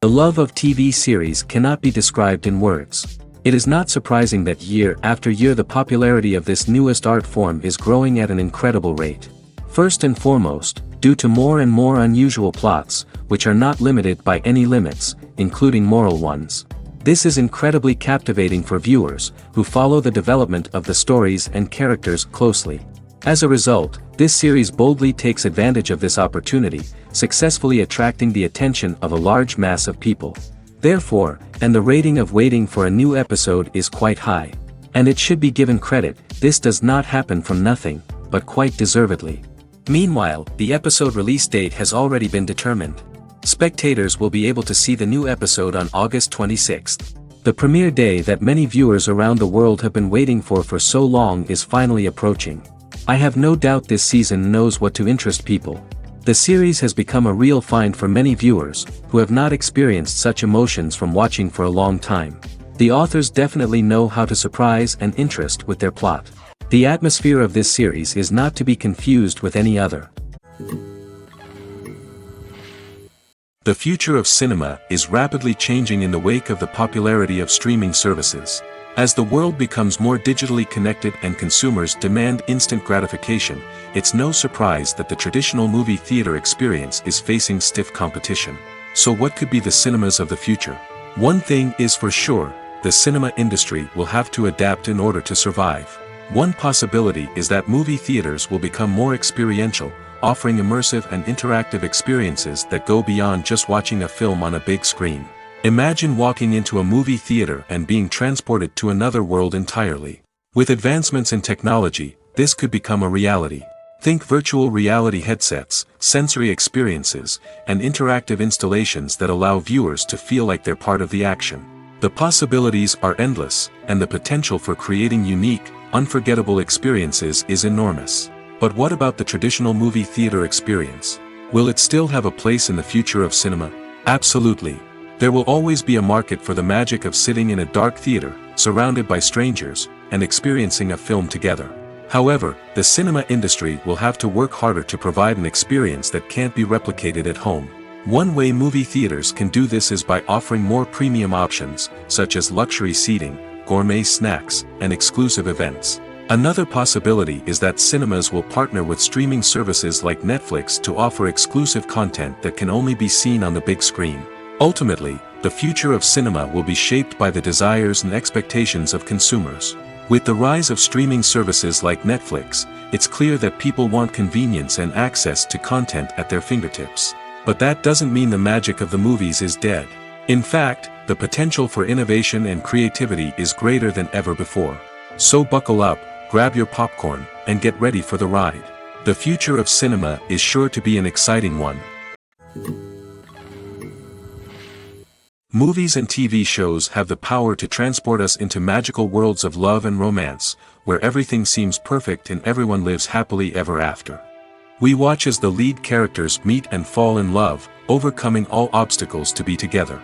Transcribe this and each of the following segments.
The love of TV series cannot be described in words. It is not surprising that year after year the popularity of this newest art form is growing at an incredible rate. First and foremost, due to more and more unusual plots, which are not limited by any limits, including moral ones. This is incredibly captivating for viewers, who follow the development of the stories and characters closely. As a result, this series boldly takes advantage of this opportunity, successfully attracting the attention of a large mass of people. Therefore, and the rating of waiting for a new episode is quite high. And it should be given credit, this does not happen from nothing, but quite deservedly. Meanwhile, the episode release date has already been determined. Spectators will be able to see the new episode on August 26th. The premiere day that many viewers around the world have been waiting for so long is finally approaching. I have no doubt this season knows what to interest people. The series has become a real find for many viewers, who have not experienced such emotions from watching for a long time. The authors definitely know how to surprise and interest with their plot. The atmosphere of this series is not to be confused with any other. The future of cinema is rapidly changing in the wake of the popularity of streaming services. As the world becomes more digitally connected and consumers demand instant gratification, it's no surprise that the traditional movie theater experience is facing stiff competition. So what could be the cinemas of the future? One thing is for sure, the cinema industry will have to adapt in order to survive. One possibility is that movie theaters will become more experiential, offering immersive and interactive experiences that go beyond just watching a film on a big screen. Imagine walking into a movie theater and being transported to another world entirely. With advancements in technology, this could become a reality. Think virtual reality headsets, sensory experiences, and interactive installations that allow viewers to feel like they're part of the action. The possibilities are endless, and the potential for creating unique, unforgettable experiences is enormous. But what about the traditional movie theater experience? Will it still have a place in the future of cinema? Absolutely. There will always be a market for the magic of sitting in a dark theater, surrounded by strangers, and experiencing a film together. However, the cinema industry will have to work harder to provide an experience that can't be replicated at home. One way movie theaters can do this is by offering more premium options, such as luxury seating, gourmet snacks, and exclusive events. Another possibility is that cinemas will partner with streaming services like Netflix to offer exclusive content that can only be seen on the big screen. Ultimately, the future of cinema will be shaped by the desires and expectations of consumers. With the rise of streaming services like Netflix, it's clear that people want convenience and access to content at their fingertips. But that doesn't mean the magic of the movies is dead. In fact, the potential for innovation and creativity is greater than ever before. So buckle up, grab your popcorn, and get ready for the ride. The future of cinema is sure to be an exciting one. Movies and TV shows have the power to transport us into magical worlds of love and romance, where everything seems perfect and everyone lives happily ever after. We watch as the lead characters meet and fall in love, overcoming all obstacles to be together.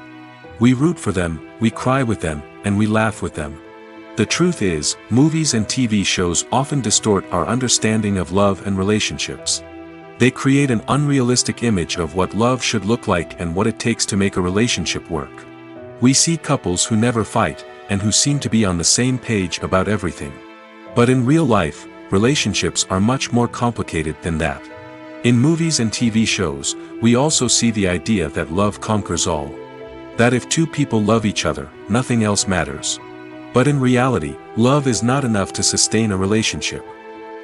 We root for them, we cry with them, and we laugh with them. The truth is, movies and TV shows often distort our understanding of love and relationships. They create an unrealistic image of what love should look like and what it takes to make a relationship work. We see couples who never fight, and who seem to be on the same page about everything. But in real life, relationships are much more complicated than that. In movies and TV shows, we also see the idea that love conquers all. That if two people love each other, nothing else matters. But in reality, love is not enough to sustain a relationship.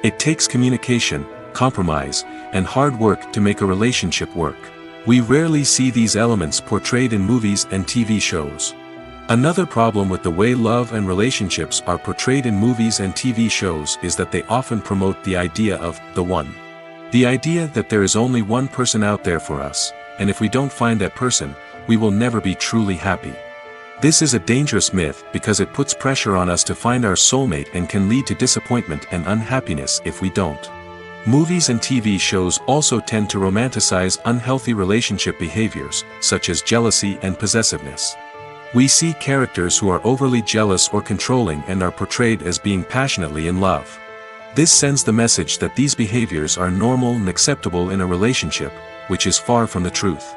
It takes communication, compromise, and hard work to make a relationship work. We rarely see these elements portrayed in movies and TV shows. Another problem with the way love and relationships are portrayed in movies and TV shows is that they often promote the idea of the one. The idea that there is only one person out there for us, and if we don't find that person, we will never be truly happy. This is a dangerous myth because it puts pressure on us to find our soulmate and can lead to disappointment and unhappiness if we don't. Movies and TV shows also tend to romanticize unhealthy relationship behaviors, such as jealousy and possessiveness. We see characters who are overly jealous or controlling and are portrayed as being passionately in love. This sends the message that these behaviors are normal and acceptable in a relationship, which is far from the truth.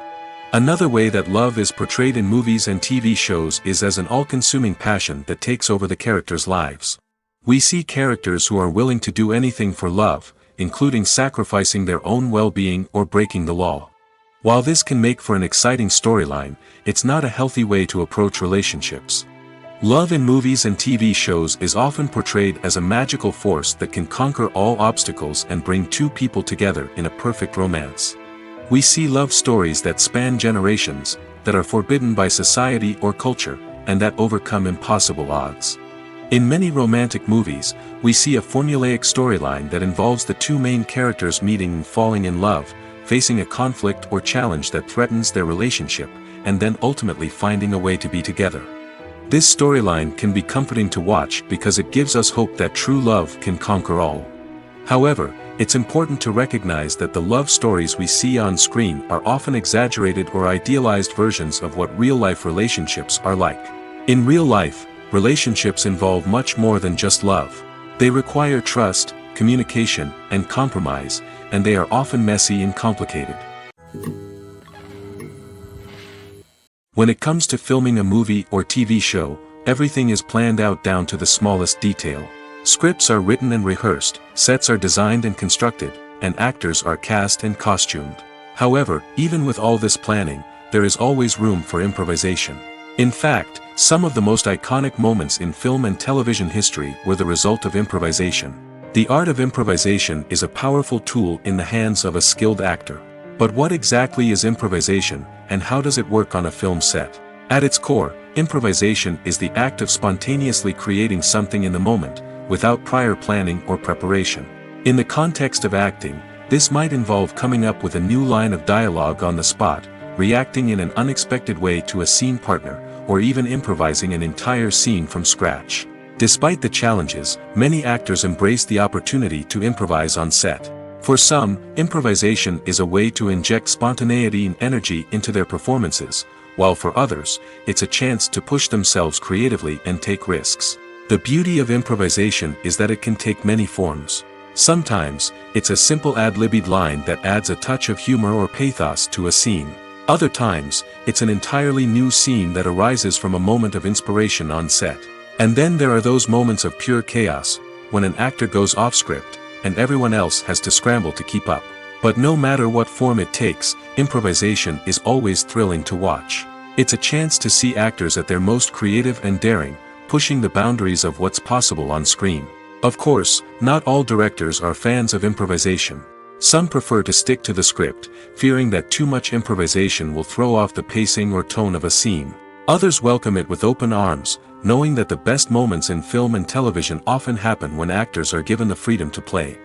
Another way that love is portrayed in movies and TV shows is as an all-consuming passion that takes over the characters' lives. We see characters who are willing to do anything for love, including sacrificing their own well-being or breaking the law. While this can make for an exciting storyline, it's not a healthy way to approach relationships. Love in movies and TV shows is often portrayed as a magical force that can conquer all obstacles and bring two people together in a perfect romance. We see love stories that span generations, that are forbidden by society or culture, and that overcome impossible odds. In many romantic movies, we see a formulaic storyline that involves the two main characters meeting and falling in love, facing a conflict or challenge that threatens their relationship, and then ultimately finding a way to be together. This storyline can be comforting to watch because it gives us hope that true love can conquer all. However, it's important to recognize that the love stories we see on screen are often exaggerated or idealized versions of what real-life relationships are like. In real life, relationships involve much more than just love. They require trust, communication, and compromise, and they are often messy and complicated. When it comes to filming a movie or TV show, everything is planned out down to the smallest detail. Scripts are written and rehearsed, sets are designed and constructed, and actors are cast and costumed. However, even with all this planning, there is always room for improvisation. In fact, some of the most iconic moments in film and television history were the result of improvisation. The art of improvisation is a powerful tool in the hands of a skilled actor. But what exactly is improvisation, and how does it work on a film set? At its core, improvisation is the act of spontaneously creating something in the moment, without prior planning or preparation. In the context of acting, this might involve coming up with a new line of dialogue on the spot, reacting in an unexpected way to a scene partner, or even improvising an entire scene from scratch. Despite the challenges, many actors embrace the opportunity to improvise on set. For some, improvisation is a way to inject spontaneity and energy into their performances, while for others, it's a chance to push themselves creatively and take risks. The beauty of improvisation is that it can take many forms. Sometimes, it's a simple ad-libbed line that adds a touch of humor or pathos to a scene. Other times, it's an entirely new scene that arises from a moment of inspiration on set. And then there are those moments of pure chaos, when an actor goes off script, and everyone else has to scramble to keep up. But no matter what form it takes, improvisation is always thrilling to watch. It's a chance to see actors at their most creative and daring, pushing the boundaries of what's possible on screen. Of course, not all directors are fans of improvisation. Some prefer to stick to the script, fearing that too much improvisation will throw off the pacing or tone of a scene. Others welcome it with open arms, knowing that the best moments in film and television often happen when actors are given the freedom to play.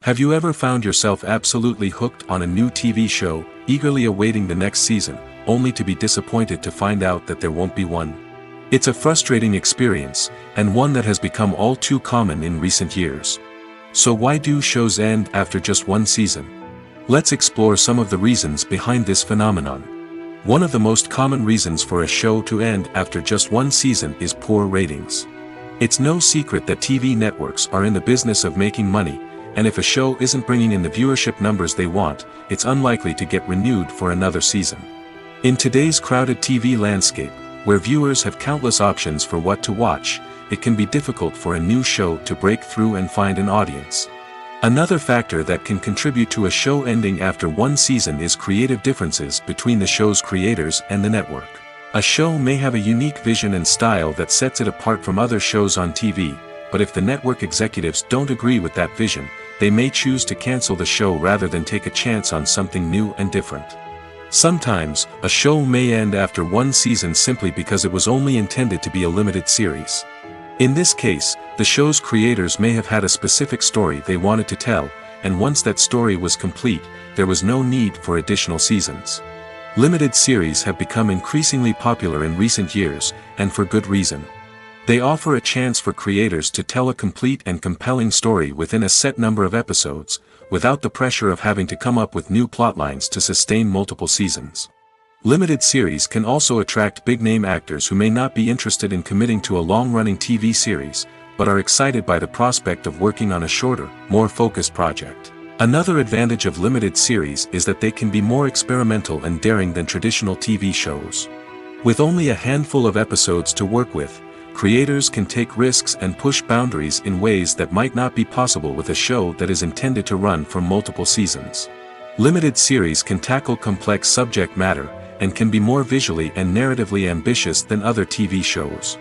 Have you ever found yourself absolutely hooked on a new TV show, eagerly awaiting the next season, only to be disappointed to find out that there won't be one? It's a frustrating experience, and one that has become all too common in recent years. So why do shows end after just one season? Let's explore some of the reasons behind this phenomenon. One of the most common reasons for a show to end after just one season is poor ratings. It's no secret that TV networks are in the business of making money, and if a show isn't bringing in the viewership numbers they want, it's unlikely to get renewed for another season. In today's crowded TV landscape, where viewers have countless options for what to watch, it can be difficult for a new show to break through and find an audience. Another factor that can contribute to a show ending after one season is creative differences between the show's creators and the network. A show may have a unique vision and style that sets it apart from other shows on TV, but if the network executives don't agree with that vision, they may choose to cancel the show rather than take a chance on something new and different. Sometimes, a show may end after one season simply because it was only intended to be a limited series. In this case, the show's creators may have had a specific story they wanted to tell, and once that story was complete, there was no need for additional seasons. Limited series have become increasingly popular in recent years, and for good reason. They offer a chance for creators to tell a complete and compelling story within a set number of episodes, without the pressure of having to come up with new plotlines to sustain multiple seasons. Limited series can also attract big-name actors who may not be interested in committing to a long-running TV series, but are excited by the prospect of working on a shorter, more focused project. Another advantage of limited series is that they can be more experimental and daring than traditional TV shows. With only a handful of episodes to work with, creators can take risks and push boundaries in ways that might not be possible with a show that is intended to run for multiple seasons. Limited series can tackle complex subject matter, and can be more visually and narratively ambitious than other TV shows.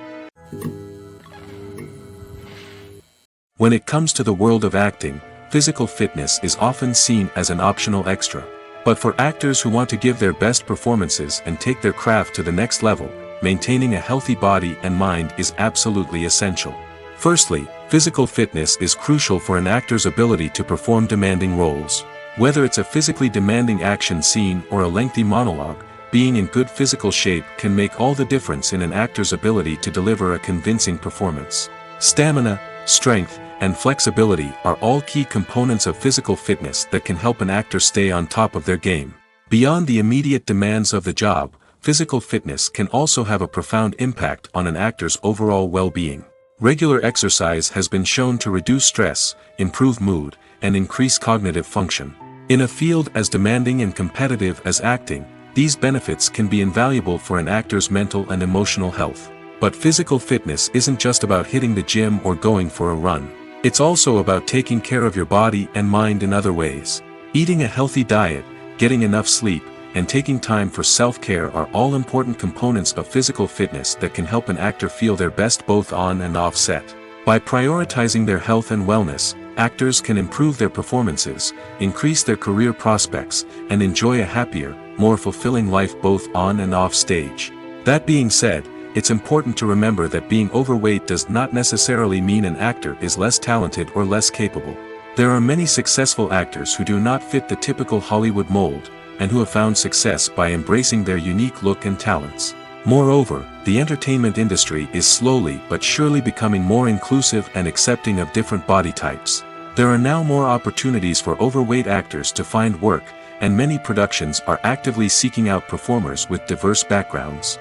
When it comes to the world of acting, physical fitness is often seen as an optional extra. But for actors who want to give their best performances and take their craft to the next level, maintaining a healthy body and mind is absolutely essential. Firstly, physical fitness is crucial for an actor's ability to perform demanding roles. Whether it's a physically demanding action scene or a lengthy monologue, being in good physical shape can make all the difference in an actor's ability to deliver a convincing performance. Stamina, strength, and flexibility are all key components of physical fitness that can help an actor stay on top of their game. Beyond the immediate demands of the job, physical fitness can also have a profound impact on an actor's overall well-being. Regular exercise has been shown to reduce stress, improve mood, and increase cognitive function. In a field as demanding and competitive as acting, these benefits can be invaluable for an actor's mental and emotional health. But physical fitness isn't just about hitting the gym or going for a run. It's also about taking care of your body and mind in other ways. Eating a healthy diet, getting enough sleep, and taking time for self-care are all important components of physical fitness that can help an actor feel their best both on and off set. By prioritizing their health and wellness, actors can improve their performances, increase their career prospects, and enjoy a happier, more fulfilling life both on and off stage. That being said, it's important to remember that being overweight does not necessarily mean an actor is less talented or less capable. There are many successful actors who do not fit the typical Hollywood mold, and who have found success by embracing their unique look and talents. Moreover, the entertainment industry is slowly but surely becoming more inclusive and accepting of different body types. There are now more opportunities for overweight actors to find work, and many productions are actively seeking out performers with diverse backgrounds.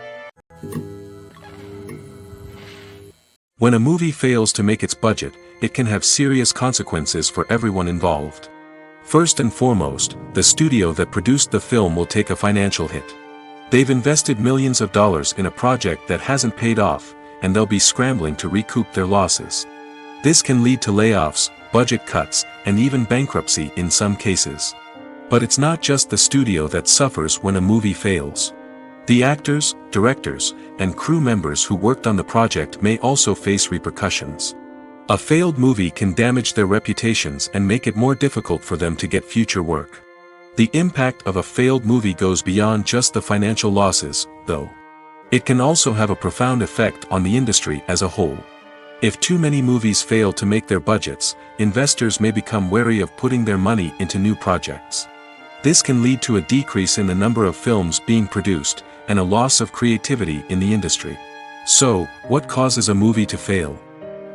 When a movie fails to make its budget, it can have serious consequences for everyone involved. First and foremost, the studio that produced the film will take a financial hit. They've invested millions of dollars in a project that hasn't paid off, and they'll be scrambling to recoup their losses. This can lead to layoffs, budget cuts, and even bankruptcy in some cases. But it's not just the studio that suffers when a movie fails. The actors, directors, and crew members who worked on the project may also face repercussions. A failed movie can damage their reputations and make it more difficult for them to get future work. The impact of a failed movie goes beyond just the financial losses, though. It can also have a profound effect on the industry as a whole. If too many movies fail to make their budgets, investors may become wary of putting their money into new projects. This can lead to a decrease in the number of films being produced, and a loss of creativity in the industry. So, what causes a movie to fail?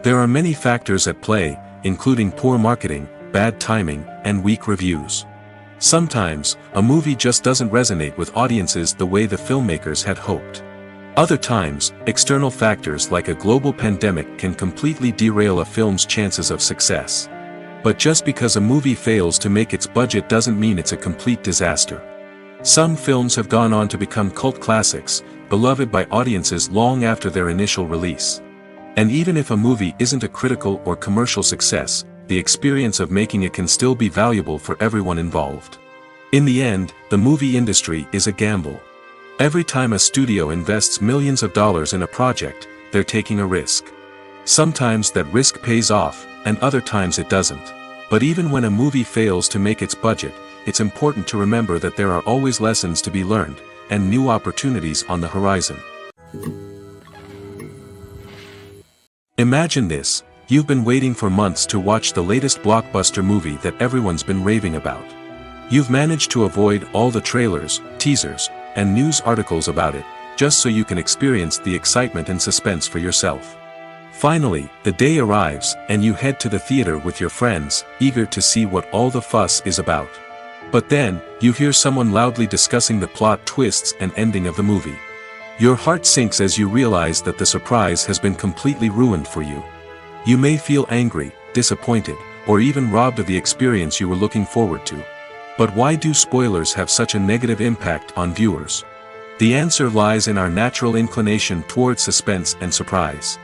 There are many factors at play, including poor marketing, bad timing, and weak reviews. Sometimes, a movie just doesn't resonate with audiences the way the filmmakers had hoped. Other times, external factors like a global pandemic can completely derail a film's chances of success. But just because a movie fails to make its budget doesn't mean it's a complete disaster. Some films have gone on to become cult classics, beloved by audiences long after their initial release. And even if a movie isn't a critical or commercial success, the experience of making it can still be valuable for everyone involved. In the end, the movie industry is a gamble. Every time a studio invests millions of dollars in a project, they're taking a risk. Sometimes that risk pays off, and other times it doesn't. But even when a movie fails to make its budget, it's important to remember that there are always lessons to be learned, and new opportunities on the horizon. Imagine this: you've been waiting for months to watch the latest blockbuster movie that everyone's been raving about. You've managed to avoid all the trailers, teasers, and news articles about it, just so you can experience the excitement and suspense for yourself. Finally, the day arrives, and you head to the theater with your friends, eager to see what all the fuss is about. But then, you hear someone loudly discussing the plot twists and ending of the movie. Your heart sinks as you realize that the surprise has been completely ruined for you. You may feel angry, disappointed, or even robbed of the experience you were looking forward to. But why do spoilers have such a negative impact on viewers? The answer lies in our natural inclination toward suspense and surprise.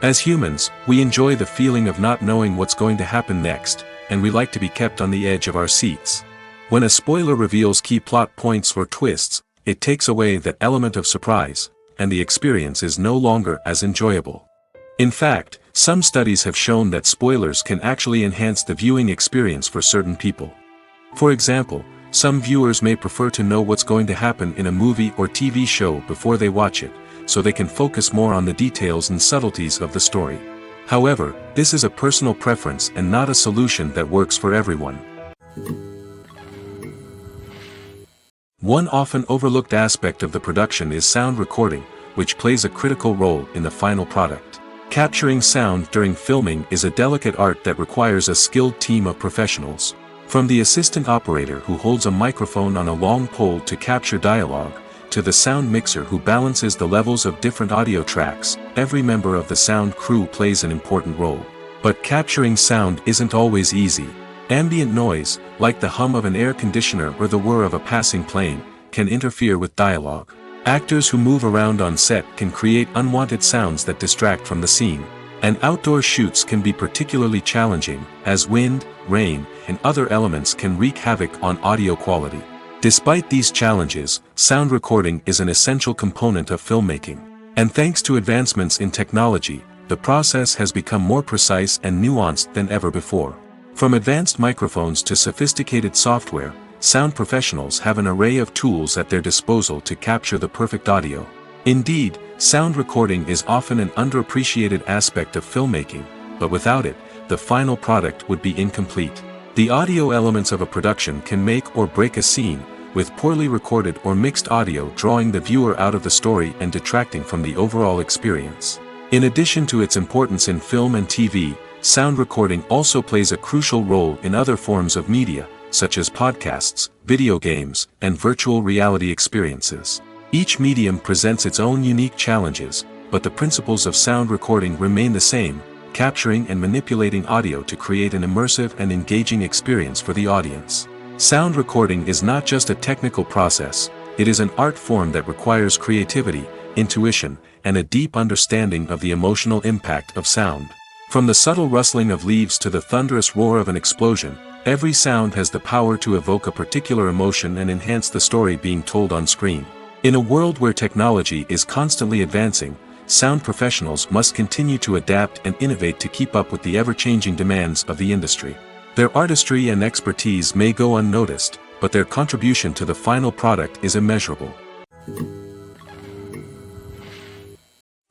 As humans, we enjoy the feeling of not knowing what's going to happen next, and we like to be kept on the edge of our seats. When a spoiler reveals key plot points or twists, it takes away that element of surprise, and the experience is no longer as enjoyable. In fact, some studies have shown that spoilers can actually enhance the viewing experience for certain people. For example, some viewers may prefer to know what's going to happen in a movie or TV show before they watch it, so they can focus more on the details and subtleties of the story. However, this is a personal preference and not a solution that works for everyone. One often overlooked aspect of the production is sound recording, which plays a critical role in the final product. Capturing sound during filming is a delicate art that requires a skilled team of professionals. From the assistant operator who holds a microphone on a long pole to capture dialogue, to the sound mixer who balances the levels of different audio tracks, every member of the sound crew plays an important role. But capturing sound isn't always easy. Ambient noise, like the hum of an air conditioner or the whir of a passing plane, can interfere with dialogue. Actors who move around on set can create unwanted sounds that distract from the scene. And outdoor shoots can be particularly challenging, as wind, rain, and other elements can wreak havoc on audio quality. Despite these challenges, sound recording is an essential component of filmmaking. And thanks to advancements in technology, the process has become more precise and nuanced than ever before. From advanced microphones to sophisticated software, sound professionals have an array of tools at their disposal to capture the perfect audio. Indeed, sound recording is often an underappreciated aspect of filmmaking, but without it, the final product would be incomplete. The audio elements of a production can make or break a scene, with poorly recorded or mixed audio drawing the viewer out of the story and detracting from the overall experience. In addition to its importance in film and TV, sound recording also plays a crucial role in other forms of media, such as podcasts, video games, and virtual reality experiences. Each medium presents its own unique challenges, but the principles of sound recording remain the same: capturing and manipulating audio to create an immersive and engaging experience for the audience. Sound recording is not just a technical process, it is an art form that requires creativity, intuition, and a deep understanding of the emotional impact of sound. From the subtle rustling of leaves to the thunderous roar of an explosion, every sound has the power to evoke a particular emotion and enhance the story being told on screen. In a world where technology is constantly advancing, sound professionals must continue to adapt and innovate to keep up with the ever-changing demands of the industry. Their artistry and expertise may go unnoticed, but their contribution to the final product is immeasurable.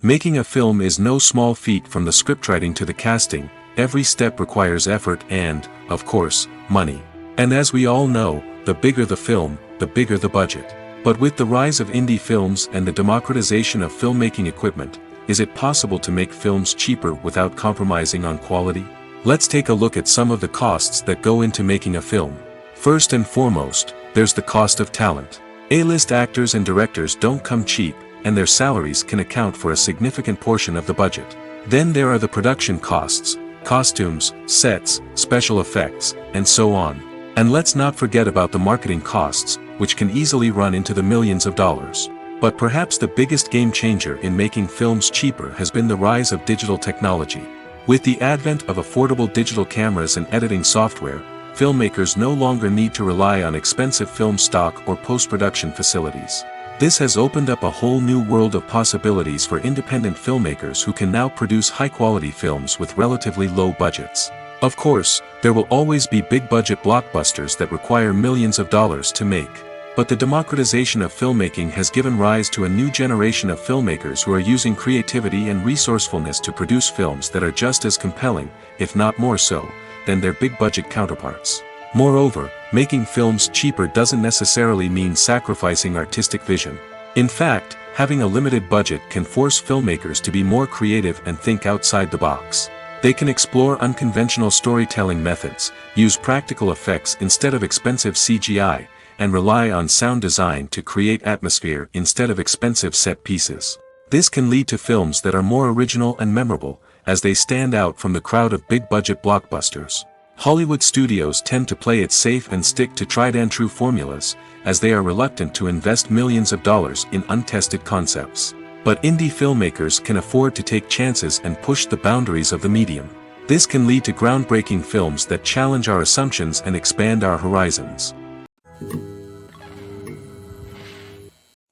Making a film is no small feat. From the scriptwriting to the casting, every step requires effort and, of course, money. And as we all know, the bigger the film, the bigger the budget. But with the rise of indie films and the democratization of filmmaking equipment, is it possible to make films cheaper without compromising on quality? Let's take a look at some of the costs that go into making a film. First and foremost, there's the cost of talent. A-list actors and directors don't come cheap, and their salaries can account for a significant portion of the budget. Then there are the production costs, costumes, sets, special effects, and so on. And let's not forget about the marketing costs, which can easily run into the millions of dollars. But perhaps the biggest game changer in making films cheaper has been the rise of digital technology. With the advent of affordable digital cameras and editing software, filmmakers no longer need to rely on expensive film stock or post-production facilities. This has opened up a whole new world of possibilities for independent filmmakers who can now produce high-quality films with relatively low budgets. Of course, there will always be big-budget blockbusters that require millions of dollars to make. But the democratization of filmmaking has given rise to a new generation of filmmakers who are using creativity and resourcefulness to produce films that are just as compelling, if not more so, than their big-budget counterparts. Moreover, making films cheaper doesn't necessarily mean sacrificing artistic vision. In fact, having a limited budget can force filmmakers to be more creative and think outside the box. They can explore unconventional storytelling methods, use practical effects instead of expensive CGI, and rely on sound design to create atmosphere instead of expensive set pieces. This can lead to films that are more original and memorable, as they stand out from the crowd of big-budget blockbusters. Hollywood studios tend to play it safe and stick to tried-and-true formulas, as they are reluctant to invest millions of dollars in untested concepts. But indie filmmakers can afford to take chances and push the boundaries of the medium. This can lead to groundbreaking films that challenge our assumptions and expand our horizons.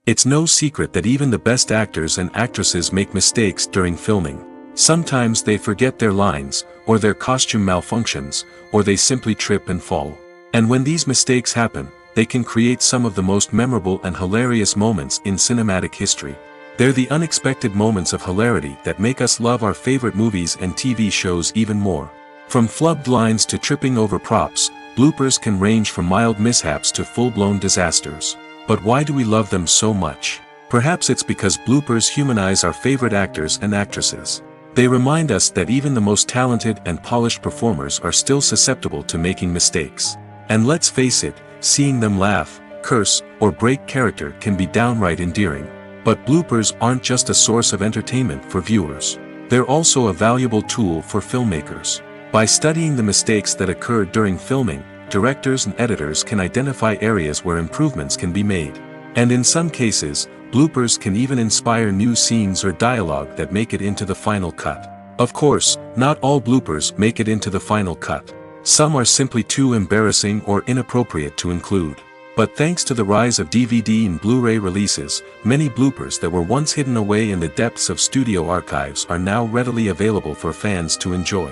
It's no secret that even the best actors and actresses make mistakes during filming. Sometimes they forget their lines, or their costume malfunctions, or they simply trip and fall. And when these mistakes happen, they can create some of the most memorable and hilarious moments in cinematic history. They're the unexpected moments of hilarity that make us love our favorite movies and TV shows even more. From flubbed lines to tripping over props, bloopers can range from mild mishaps to full-blown disasters. But why do we love them so much? Perhaps it's because bloopers humanize our favorite actors and actresses. They remind us that even the most talented and polished performers are still susceptible to making mistakes. And let's face it, seeing them laugh, curse, or break character can be downright endearing. But bloopers aren't just a source of entertainment for viewers. They're also a valuable tool for filmmakers. By studying the mistakes that occur during filming, directors and editors can identify areas where improvements can be made. And in some cases, bloopers can even inspire new scenes or dialogue that make it into the final cut. Of course, not all bloopers make it into the final cut. Some are simply too embarrassing or inappropriate to include. But thanks to the rise of DVD and Blu-ray releases, many bloopers that were once hidden away in the depths of studio archives are now readily available for fans to enjoy.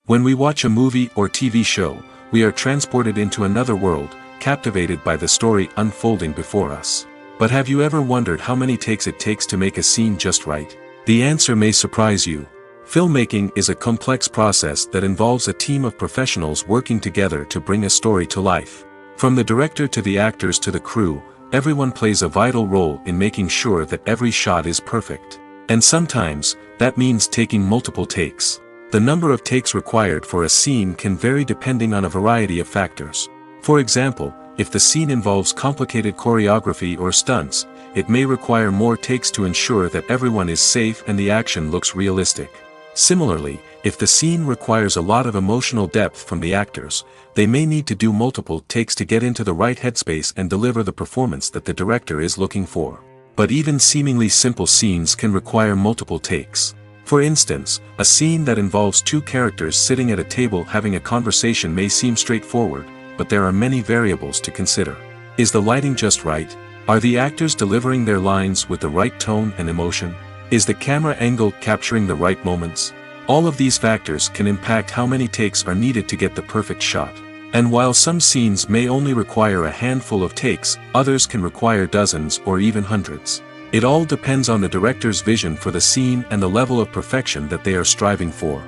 When we watch a movie or TV show, we are transported into another world, captivated by the story unfolding before us. But have you ever wondered how many takes it takes to make a scene just right? The answer may surprise you. Filmmaking is a complex process that involves a team of professionals working together to bring a story to life. From the director to the actors to the crew, everyone plays a vital role in making sure that every shot is perfect. And sometimes, that means taking multiple takes. The number of takes required for a scene can vary depending on a variety of factors. For example, if the scene involves complicated choreography or stunts, it may require more takes to ensure that everyone is safe and the action looks realistic. Similarly, if the scene requires a lot of emotional depth from the actors, they may need to do multiple takes to get into the right headspace and deliver the performance that the director is looking for. But even seemingly simple scenes can require multiple takes. For instance, a scene that involves two characters sitting at a table having a conversation may seem straightforward, but there are many variables to consider. Is the lighting just right? Are the actors delivering their lines with the right tone and emotion? Is the camera angle capturing the right moments? All of these factors can impact how many takes are needed to get the perfect shot. And while some scenes may only require a handful of takes, others can require dozens or even hundreds. It all depends on the director's vision for the scene and the level of perfection that they are striving for.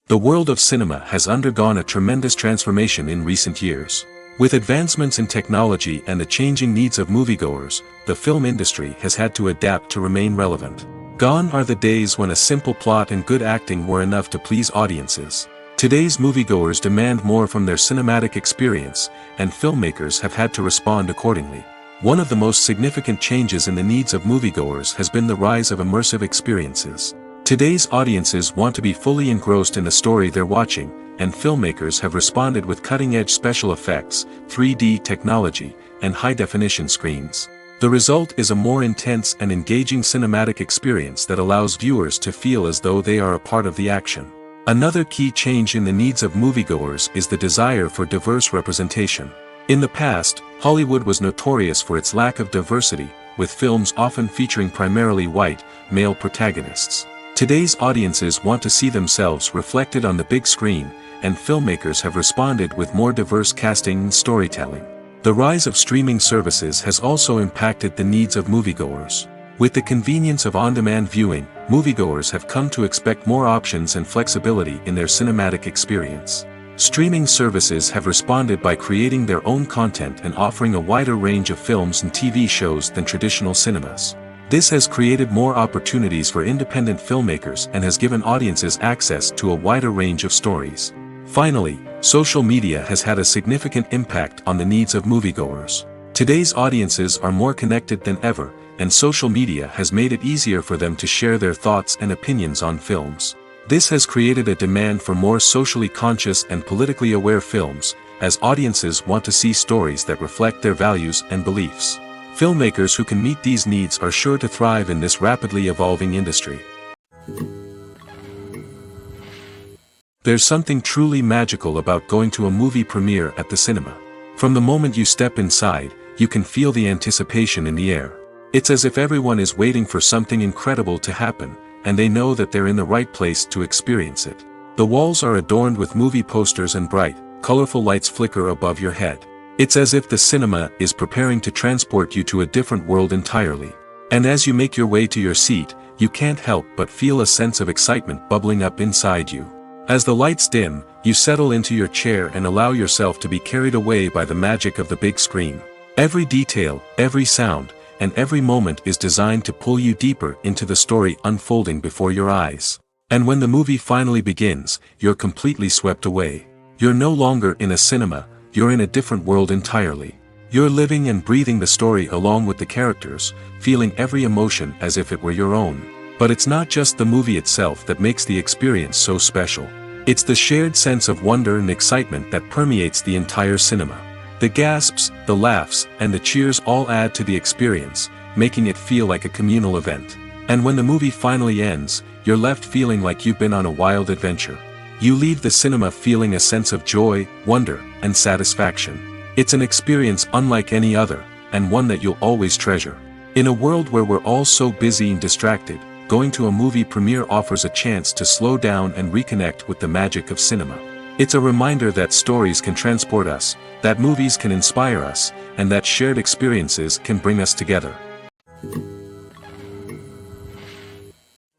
The world of cinema has undergone a tremendous transformation in recent years. With advancements in technology and the changing needs of moviegoers, the film industry has had to adapt to remain relevant. Gone are the days when a simple plot and good acting were enough to please audiences. Today's moviegoers demand more from their cinematic experience, and filmmakers have had to respond accordingly. One of the most significant changes in the needs of moviegoers has been the rise of immersive experiences. Today's audiences want to be fully engrossed in the story they're watching, and filmmakers have responded with cutting-edge special effects, 3D technology, and high-definition screens. The result is a more intense and engaging cinematic experience that allows viewers to feel as though they are a part of the action. Another key change in the needs of moviegoers is the desire for diverse representation. In the past, Hollywood was notorious for its lack of diversity, with films often featuring primarily white, male protagonists. Today's audiences want to see themselves reflected on the big screen, and filmmakers have responded with more diverse casting and storytelling. The rise of streaming services has also impacted the needs of moviegoers. With the convenience of on-demand viewing, moviegoers have come to expect more options and flexibility in their cinematic experience. Streaming services have responded by creating their own content and offering a wider range of films and TV shows than traditional cinemas. This has created more opportunities for independent filmmakers and has given audiences access to a wider range of stories. Finally, social media has had a significant impact on the needs of moviegoers. Today's audiences are more connected than ever, and social media has made it easier for them to share their thoughts and opinions on films. This has created a demand for more socially conscious and politically aware films, as audiences want to see stories that reflect their values and beliefs. Filmmakers who can meet these needs are sure to thrive in this rapidly evolving industry. There's something truly magical about going to a movie premiere at the cinema. From the moment you step inside, you can feel the anticipation in the air. It's as if everyone is waiting for something incredible to happen, and they know that they're in the right place to experience it. The walls are adorned with movie posters and bright, colorful lights flicker above your head. It's as if the cinema is preparing to transport you to a different world entirely. And as you make your way to your seat, you can't help but feel a sense of excitement bubbling up inside you. As the lights dim, you settle into your chair and allow yourself to be carried away by the magic of the big screen. Every detail, every sound, and every moment is designed to pull you deeper into the story unfolding before your eyes. And when the movie finally begins, you're completely swept away. You're no longer in a cinema, you're in a different world entirely. You're living and breathing the story along with the characters, feeling every emotion as if it were your own. But it's not just the movie itself that makes the experience so special. It's the shared sense of wonder and excitement that permeates the entire cinema. The gasps, the laughs, and the cheers all add to the experience, making it feel like a communal event. And when the movie finally ends, you're left feeling like you've been on a wild adventure. You leave the cinema feeling a sense of joy, wonder, and satisfaction. It's an experience unlike any other, and one that you'll always treasure. In a world where we're all so busy and distracted, going to a movie premiere offers a chance to slow down and reconnect with the magic of cinema. It's a reminder that stories can transport us, that movies can inspire us, and that shared experiences can bring us together.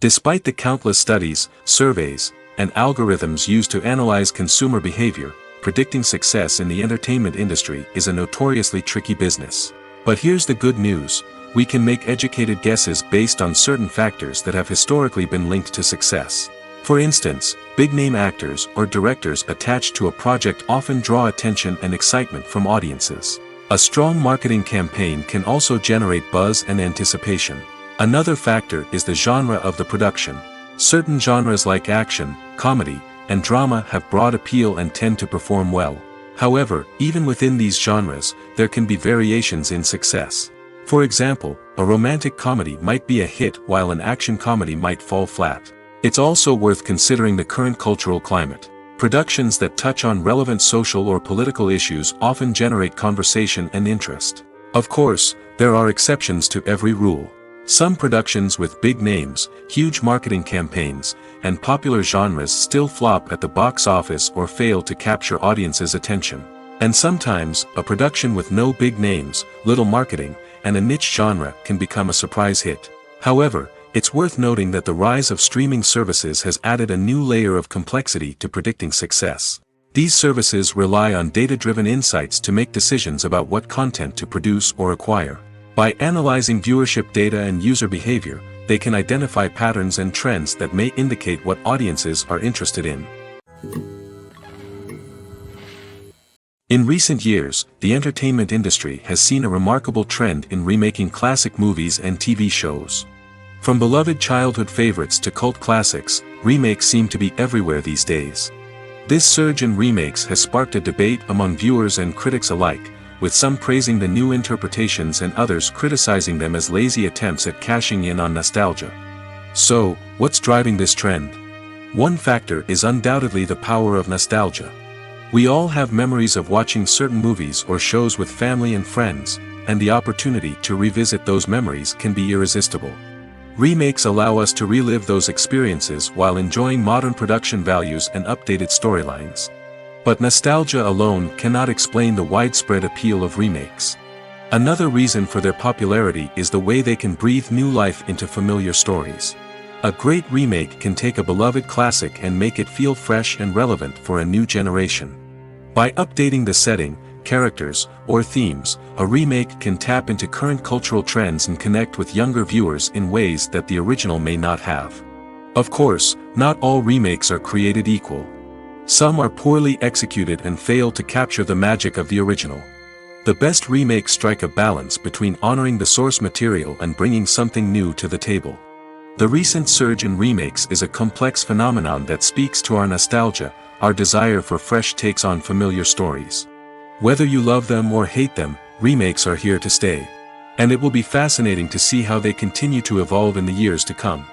Despite the countless studies, surveys, and algorithms used to analyze consumer behavior, predicting success in the entertainment industry is a notoriously tricky business. But here's the good news: we can make educated guesses based on certain factors that have historically been linked to success. For instance, big-name actors or directors attached to a project often draw attention and excitement from audiences. A strong marketing campaign can also generate buzz and anticipation. Another factor is the genre of the production. Certain genres like action, comedy, and drama have broad appeal and tend to perform well. However, even within these genres, there can be variations in success. For example, a romantic comedy might be a hit while an action comedy might fall flat. It's also worth considering the current cultural climate. Productions that touch on relevant social or political issues often generate conversation and interest. Of course, there are exceptions to every rule. Some productions with big names, huge marketing campaigns, and popular genres still flop at the box office or fail to capture audiences' attention. And sometimes, a production with no big names, little marketing, and a niche genre can become a surprise hit. However, it's worth noting that the rise of streaming services has added a new layer of complexity to predicting success. These services rely on data-driven insights to make decisions about what content to produce or acquire. By analyzing viewership data and user behavior, they can identify patterns and trends that may indicate what audiences are interested in. In recent years, the entertainment industry has seen a remarkable trend in remaking classic movies and TV shows. From beloved childhood favorites to cult classics, remakes seem to be everywhere these days. This surge in remakes has sparked a debate among viewers and critics alike, with some praising the new interpretations and others criticizing them as lazy attempts at cashing in on nostalgia. So, what's driving this trend? One factor is undoubtedly the power of nostalgia. We all have memories of watching certain movies or shows with family and friends, and the opportunity to revisit those memories can be irresistible. Remakes allow us to relive those experiences while enjoying modern production values and updated storylines. But nostalgia alone cannot explain the widespread appeal of remakes. Another reason for their popularity is the way they can breathe new life into familiar stories. A great remake can take a beloved classic and make it feel fresh and relevant for a new generation. By updating the setting, characters, or themes, a remake can tap into current cultural trends and connect with younger viewers in ways that the original may not have. Of course, not all remakes are created equal. Some are poorly executed and fail to capture the magic of the original. The best remakes strike a balance between honoring the source material and bringing something new to the table. The recent surge in remakes is a complex phenomenon that speaks to our nostalgia, our desire for fresh takes on familiar stories. Whether you love them or hate them, remakes are here to stay. And it will be fascinating to see how they continue to evolve in the years to come.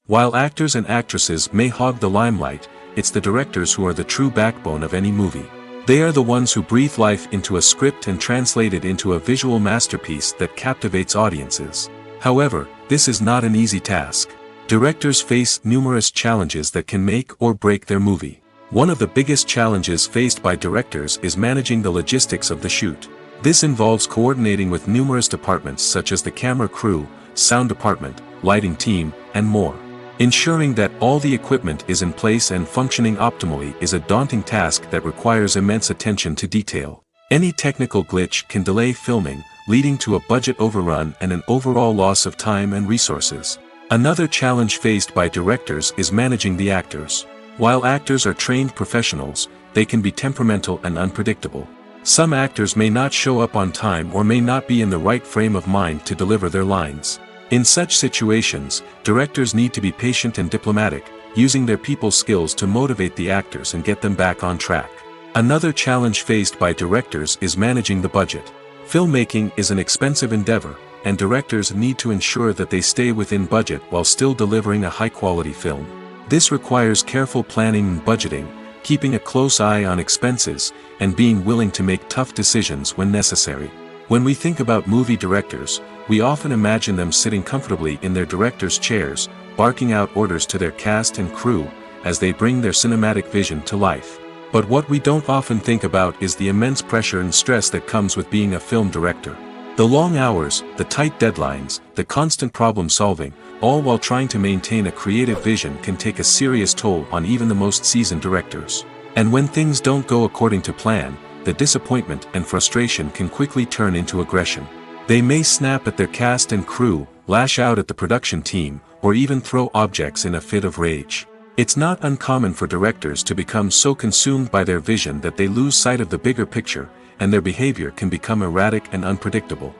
While actors and actresses may hog the limelight, it's the directors who are the true backbone of any movie. They are the ones who breathe life into a script and translate it into a visual masterpiece that captivates audiences. However, this is not an easy task. Directors face numerous challenges that can make or break their movie. One of the biggest challenges faced by directors is managing the logistics of the shoot. This involves coordinating with numerous departments such as the camera crew, sound department, lighting team, and more. Ensuring that all the equipment is in place and functioning optimally is a daunting task that requires immense attention to detail. Any technical glitch can delay filming, leading to a budget overrun and an overall loss of time and resources. Another challenge faced by directors is managing the actors. While actors are trained professionals, they can be temperamental and unpredictable. Some actors may not show up on time or may not be in the right frame of mind to deliver their lines. In such situations, directors need to be patient and diplomatic, using their people skills to motivate the actors and get them back on track. Another challenge faced by directors is managing the budget. Filmmaking is an expensive endeavor, and directors need to ensure that they stay within budget while still delivering a high-quality film. This requires careful planning and budgeting, keeping a close eye on expenses, and being willing to make tough decisions when necessary. When we think about movie directors, we often imagine them sitting comfortably in their director's chairs, barking out orders to their cast and crew, as they bring their cinematic vision to life. But what we don't often think about is the immense pressure and stress that comes with being a film director. The long hours, the tight deadlines, the constant problem solving, all while trying to maintain a creative vision can take a serious toll on even the most seasoned directors. And when things don't go according to plan, the disappointment and frustration can quickly turn into aggression. They may snap at their cast and crew, lash out at the production team, or even throw objects in a fit of rage. It's not uncommon for directors to become so consumed by their vision that they lose sight of the bigger picture, and their behavior can become erratic and unpredictable.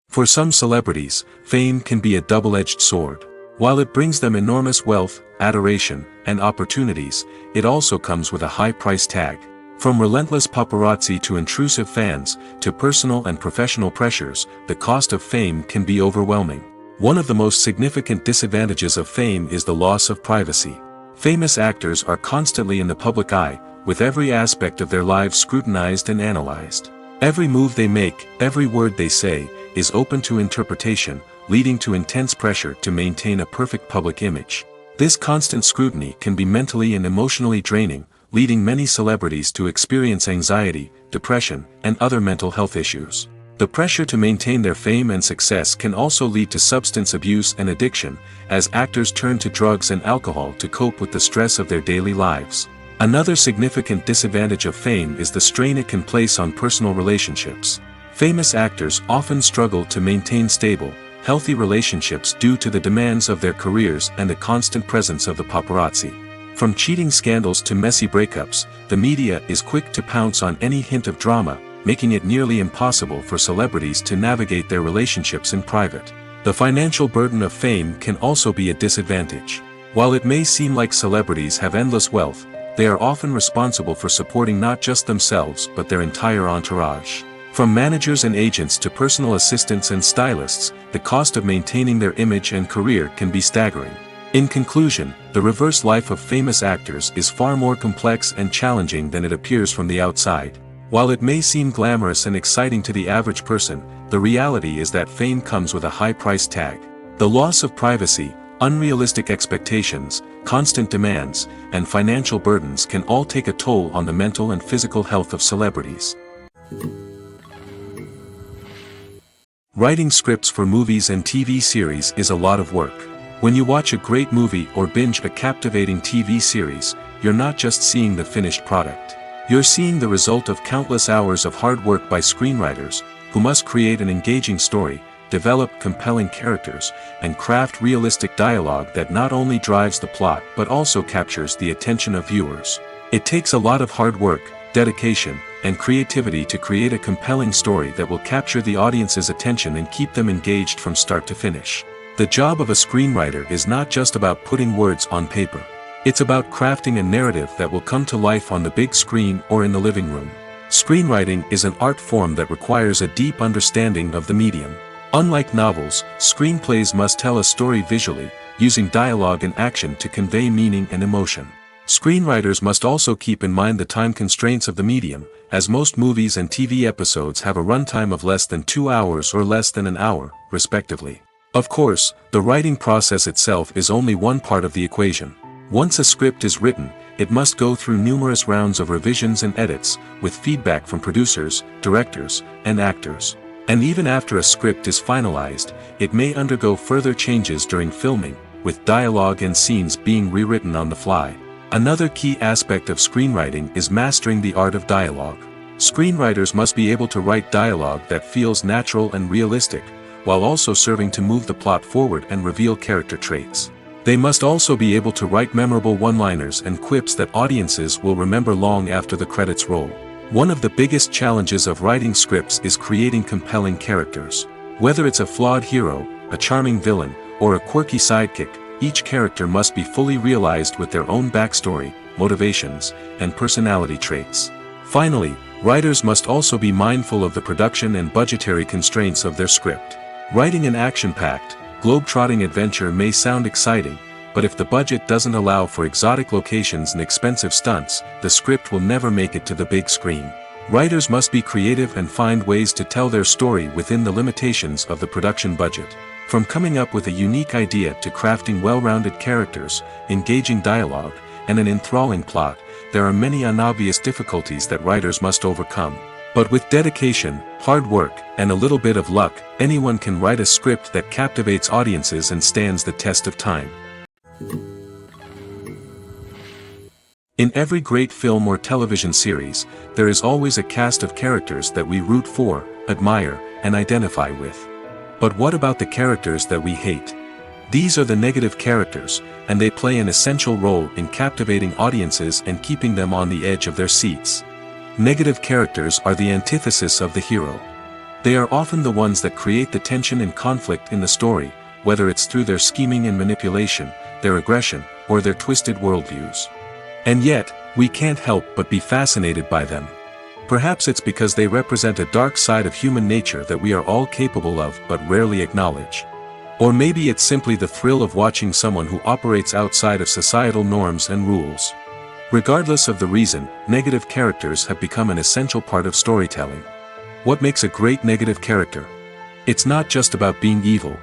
For some celebrities, fame can be a double-edged sword. While it brings them enormous wealth, adoration, and opportunities, it also comes with a high price tag. From relentless paparazzi to intrusive fans, to personal and professional pressures, the cost of fame can be overwhelming. One of the most significant disadvantages of fame is the loss of privacy. Famous actors are constantly in the public eye, with every aspect of their lives scrutinized and analyzed. Every move they make, every word they say, is open to interpretation, leading to intense pressure to maintain a perfect public image. This constant scrutiny can be mentally and emotionally draining, leading many celebrities to experience anxiety, depression, and other mental health issues. The pressure to maintain their fame and success can also lead to substance abuse and addiction, as actors turn to drugs and alcohol to cope with the stress of their daily lives. Another significant disadvantage of fame is the strain it can place on personal relationships. Famous actors often struggle to maintain stable, healthy relationships due to the demands of their careers and the constant presence of the paparazzi. From cheating scandals to messy breakups, the media is quick to pounce on any hint of drama, making it nearly impossible for celebrities to navigate their relationships in private. The financial burden of fame can also be a disadvantage. While it may seem like celebrities have endless wealth, they are often responsible for supporting not just themselves but their entire entourage. From managers and agents to personal assistants and stylists, the cost of maintaining their image and career can be staggering. In conclusion, the reverse life of famous actors is far more complex and challenging than it appears from the outside. While it may seem glamorous and exciting to the average person, the reality is that fame comes with a high price tag. The loss of privacy, unrealistic expectations, constant demands, and financial burdens can all take a toll on the mental and physical health of celebrities. Writing scripts for movies and TV series is a lot of work. When you watch a great movie or binge a captivating TV series, you're not just seeing the finished product. You're seeing the result of countless hours of hard work by screenwriters, who must create an engaging story, develop compelling characters, and craft realistic dialogue that not only drives the plot but also captures the attention of viewers. It takes a lot of hard work, dedication, and creativity to create a compelling story that will capture the audience's attention and keep them engaged from start to finish. The job of a screenwriter is not just about putting words on paper. It's about crafting a narrative that will come to life on the big screen or in the living room. Screenwriting is an art form that requires a deep understanding of the medium. Unlike novels, screenplays must tell a story visually, using dialogue and action to convey meaning and emotion. Screenwriters must also keep in mind the time constraints of the medium, as most movies and TV episodes have a runtime of less than 2 hours or less than an hour, respectively. Of course, the writing process itself is only one part of the equation. Once a script is written, it must go through numerous rounds of revisions and edits, with feedback from producers, directors, and actors. And even after a script is finalized, it may undergo further changes during filming, with dialogue and scenes being rewritten on the fly. Another key aspect of screenwriting is mastering the art of dialogue. Screenwriters must be able to write dialogue that feels natural and realistic, while also serving to move the plot forward and reveal character traits. They must also be able to write memorable one-liners and quips that audiences will remember long after the credits roll. One of the biggest challenges of writing scripts is creating compelling characters. Whether it's a flawed hero, a charming villain, or a quirky sidekick, each character must be fully realized with their own backstory, motivations, and personality traits. Finally, writers must also be mindful of the production and budgetary constraints of their script. Writing an action-packed, globe-trotting adventure may sound exciting, but if the budget doesn't allow for exotic locations and expensive stunts, the script will never make it to the big screen. Writers must be creative and find ways to tell their story within the limitations of the production budget. From coming up with a unique idea to crafting well-rounded characters, engaging dialogue, and an enthralling plot, there are many unobvious difficulties that writers must overcome. But with dedication, hard work, and a little bit of luck, anyone can write a script that captivates audiences and stands the test of time. In every great film or television series, there is always a cast of characters that we root for, admire, and identify with. But what about the characters that we hate? These are the negative characters, and they play an essential role in captivating audiences and keeping them on the edge of their seats. Negative characters are the antithesis of the hero. They are often the ones that create the tension and conflict in the story, whether it's through their scheming and manipulation, their aggression, or their twisted worldviews. And yet, we can't help but be fascinated by them. Perhaps it's because they represent a dark side of human nature that we are all capable of but rarely acknowledge. Or maybe it's simply the thrill of watching someone who operates outside of societal norms and rules. Regardless of the reason, negative characters have become an essential part of storytelling. What makes a great negative character? It's not just about being evil.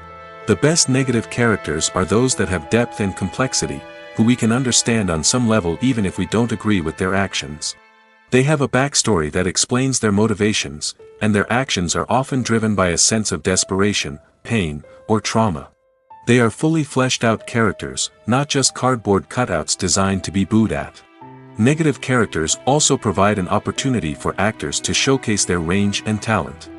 The best negative characters are those that have depth and complexity, who we can understand on some level even if we don't agree with their actions. They have a backstory that explains their motivations, and their actions are often driven by a sense of desperation, pain, or trauma. They are fully fleshed out characters, not just cardboard cutouts designed to be booed at. Negative characters also provide an opportunity for actors to showcase their range and talent.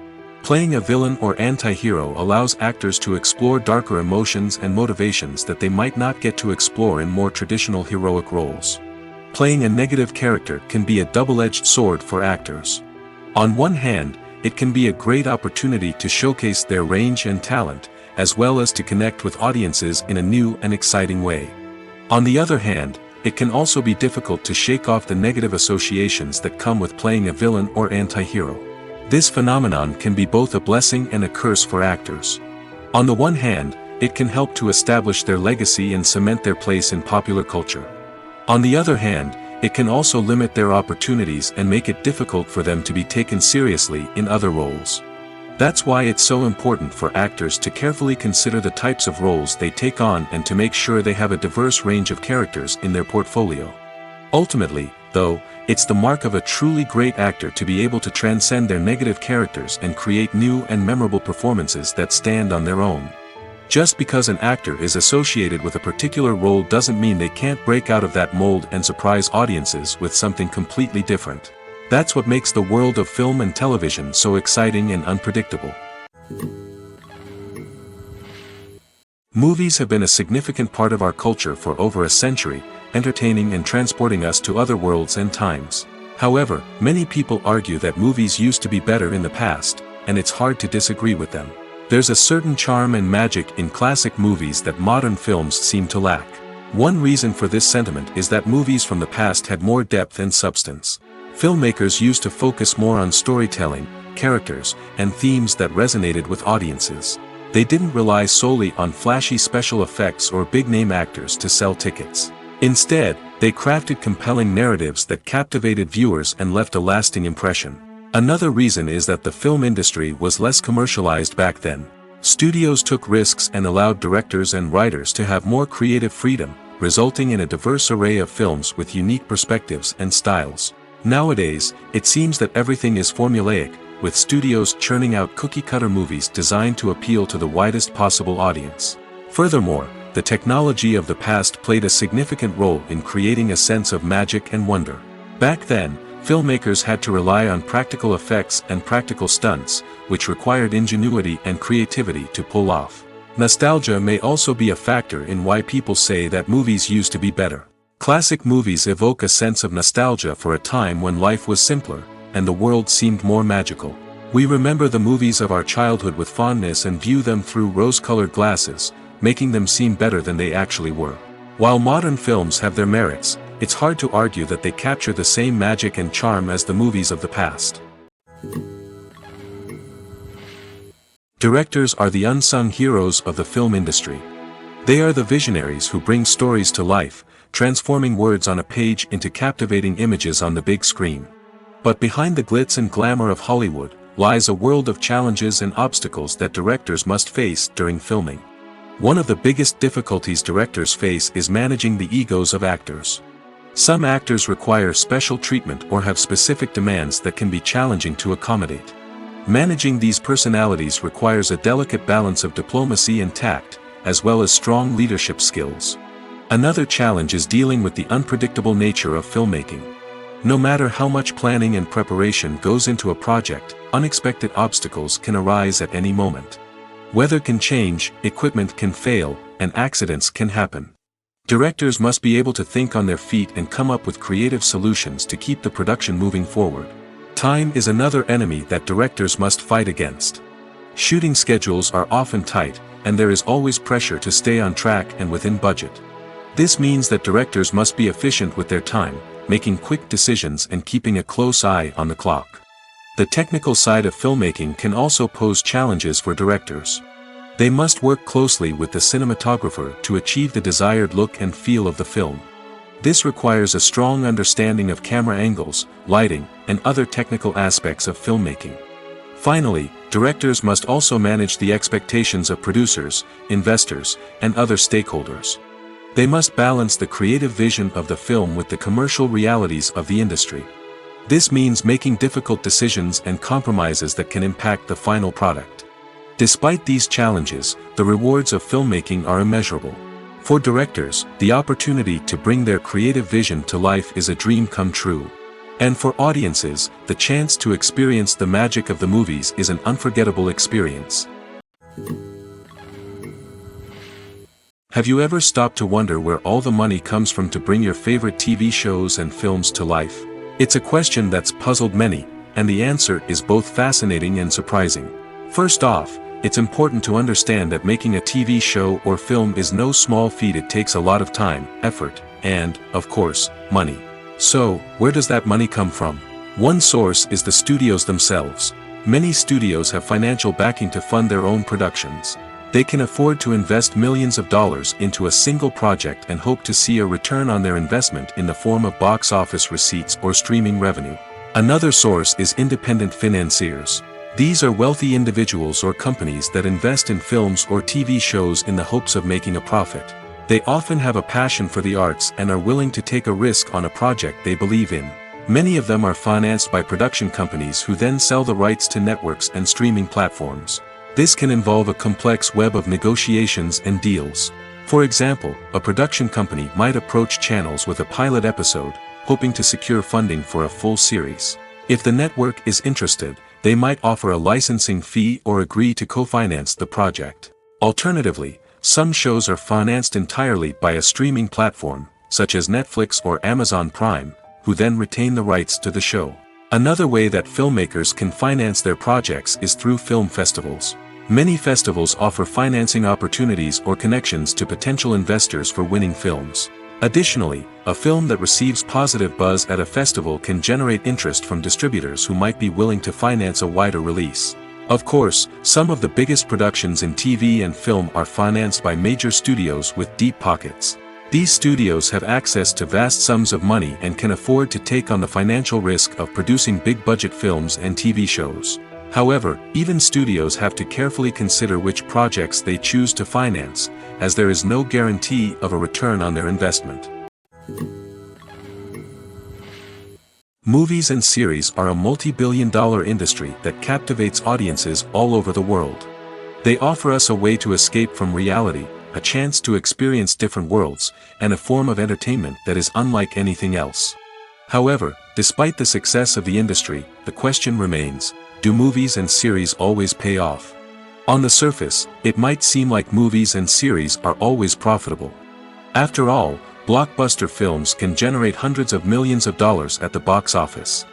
Playing a villain or anti-hero allows actors to explore darker emotions and motivations that they might not get to explore in more traditional heroic roles. Playing a negative character can be a double-edged sword for actors. On one hand, it can be a great opportunity to showcase their range and talent, as well as to connect with audiences in a new and exciting way. On the other hand, it can also be difficult to shake off the negative associations that come with playing a villain or anti-hero. This phenomenon can be both a blessing and a curse for actors. On the one hand, it can help to establish their legacy and cement their place in popular culture. On the other hand, it can also limit their opportunities and make it difficult for them to be taken seriously in other roles. That's why it's so important for actors to carefully consider the types of roles they take on and to make sure they have a diverse range of characters in their portfolio. Ultimately, though, it's the mark of a truly great actor to be able to transcend their negative characters and create new and memorable performances that stand on their own. Just because an actor is associated with a particular role doesn't mean they can't break out of that mold and surprise audiences with something completely different. That's what makes the world of film and television so exciting and unpredictable. Movies have been a significant part of our culture for over a century, entertaining and transporting us to other worlds and times. However, many people argue that movies used to be better in the past, and it's hard to disagree with them. There's a certain charm and magic in classic movies that modern films seem to lack. One reason for this sentiment is that movies from the past had more depth and substance. Filmmakers used to focus more on storytelling, characters, and themes that resonated with audiences. They didn't rely solely on flashy special effects or big-name actors to sell tickets. Instead, they crafted compelling narratives that captivated viewers and left a lasting impression. Another reason is that the film industry was less commercialized back then. Studios took risks and allowed directors and writers to have more creative freedom, resulting in a diverse array of films with unique perspectives and styles. Nowadays, it seems that everything is formulaic, with studios churning out cookie-cutter movies designed to appeal to the widest possible audience. Furthermore, the technology of the past played a significant role in creating a sense of magic and wonder. Back then, filmmakers had to rely on practical effects and practical stunts, which required ingenuity and creativity to pull off. Nostalgia may also be a factor in why people say that movies used to be better. Classic movies evoke a sense of nostalgia for a time when life was simpler, and the world seemed more magical. We remember the movies of our childhood with fondness and view them through rose-colored glasses, making them seem better than they actually were. While modern films have their merits, it's hard to argue that they capture the same magic and charm as the movies of the past. Directors are the unsung heroes of the film industry. They are the visionaries who bring stories to life, transforming words on a page into captivating images on the big screen. But behind the glitz and glamour of Hollywood, lies a world of challenges and obstacles that directors must face during filming. One of the biggest difficulties directors face is managing the egos of actors. Some actors require special treatment or have specific demands that can be challenging to accommodate. Managing these personalities requires a delicate balance of diplomacy and tact, as well as strong leadership skills. Another challenge is dealing with the unpredictable nature of filmmaking. No matter how much planning and preparation goes into a project, unexpected obstacles can arise at any moment. Weather can change, equipment can fail, and accidents can happen. Directors must be able to think on their feet and come up with creative solutions to keep the production moving forward. Time is another enemy that directors must fight against. Shooting schedules are often tight, and there is always pressure to stay on track and within budget. This means that directors must be efficient with their time, making quick decisions and keeping a close eye on the clock. The technical side of filmmaking can also pose challenges for directors. They must work closely with the cinematographer to achieve the desired look and feel of the film. This requires a strong understanding of camera angles, lighting, and other technical aspects of filmmaking. Finally, directors must also manage the expectations of producers, investors, and other stakeholders. They must balance the creative vision of the film with the commercial realities of the industry. This means making difficult decisions and compromises that can impact the final product. Despite these challenges, the rewards of filmmaking are immeasurable. For directors, the opportunity to bring their creative vision to life is a dream come true. And for audiences, the chance to experience the magic of the movies is an unforgettable experience. Have you ever stopped to wonder where all the money comes from to bring your favorite TV shows and films to life? It's a question that's puzzled many, and the answer is both fascinating and surprising. First off, it's important to understand that making a TV show or film is no small feat. It takes a lot of time, effort, and, of course, money. So, where does that money come from? One source is the studios themselves. Many studios have financial backing to fund their own productions. They can afford to invest millions of dollars into a single project and hope to see a return on their investment in the form of box office receipts or streaming revenue. Another source is independent financiers. These are wealthy individuals or companies that invest in films or TV shows in the hopes of making a profit. They often have a passion for the arts and are willing to take a risk on a project they believe in. Many of them are financed by production companies who then sell the rights to networks and streaming platforms. This can involve a complex web of negotiations and deals. For example, a production company might approach channels with a pilot episode, hoping to secure funding for a full series. If the network is interested, they might offer a licensing fee or agree to co-finance the project. Alternatively, some shows are financed entirely by a streaming platform, such as Netflix or Amazon Prime, who then retain the rights to the show. Another way that filmmakers can finance their projects is through film festivals. Many festivals offer financing opportunities or connections to potential investors for winning films. Additionally, a film that receives positive buzz at a festival can generate interest from distributors who might be willing to finance a wider release. Of course, some of the biggest productions in TV and film are financed by major studios with deep pockets. These studios have access to vast sums of money and can afford to take on the financial risk of producing big-budget films and TV shows. However, even studios have to carefully consider which projects they choose to finance, as there is no guarantee of a return on their investment. Movies and series are a multi-billion-dollar industry that captivates audiences all over the world. They offer us a way to escape from reality, a chance to experience different worlds, and a form of entertainment that is unlike anything else. However, despite the success of the industry, the question remains, do movies and series always pay off? On the surface, it might seem like movies and series are always profitable. After all, blockbuster films can generate hundreds of millions of dollars at the box office.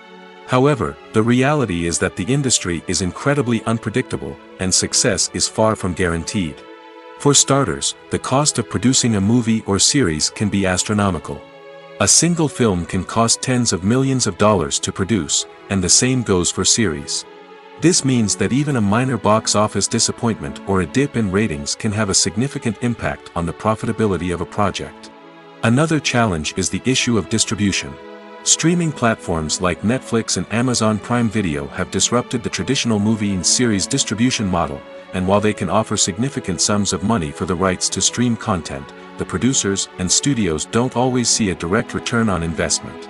However, the reality is that the industry is incredibly unpredictable, and success is far from guaranteed. For starters, the cost of producing a movie or series can be astronomical. A single film can cost tens of millions of dollars to produce, and the same goes for series. This means that even a minor box office disappointment or a dip in ratings can have a significant impact on the profitability of a project. Another challenge is the issue of distribution. Streaming platforms like Netflix and Amazon Prime Video have disrupted the traditional movie and series distribution model, and while they can offer significant sums of money for the rights to stream content, the producers and studios don't always see a direct return on investment.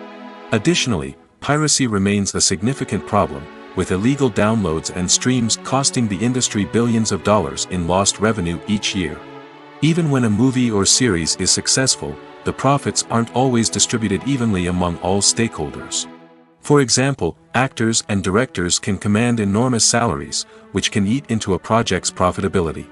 Additionally, piracy remains a significant problem, with illegal downloads and streams costing the industry billions of dollars in lost revenue each year. Even when a movie or series is successful, the profits aren't always distributed evenly among all stakeholders. For example, actors and directors can command enormous salaries, which can eat into a project's profitability.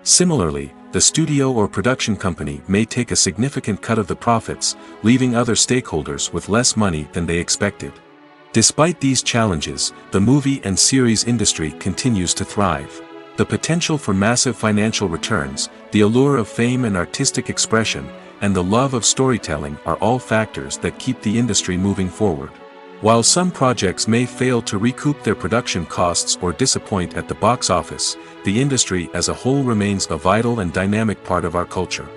Similarly, the studio or production company may take a significant cut of the profits, leaving other stakeholders with less money than they expected. Despite these challenges, the movie and series industry continues to thrive. The potential for massive financial returns, the allure of fame and artistic expression, and the love of storytelling are all factors that keep the industry moving forward. While some projects may fail to recoup their production costs or disappoint at the box office, the industry as a whole remains a vital and dynamic part of our culture.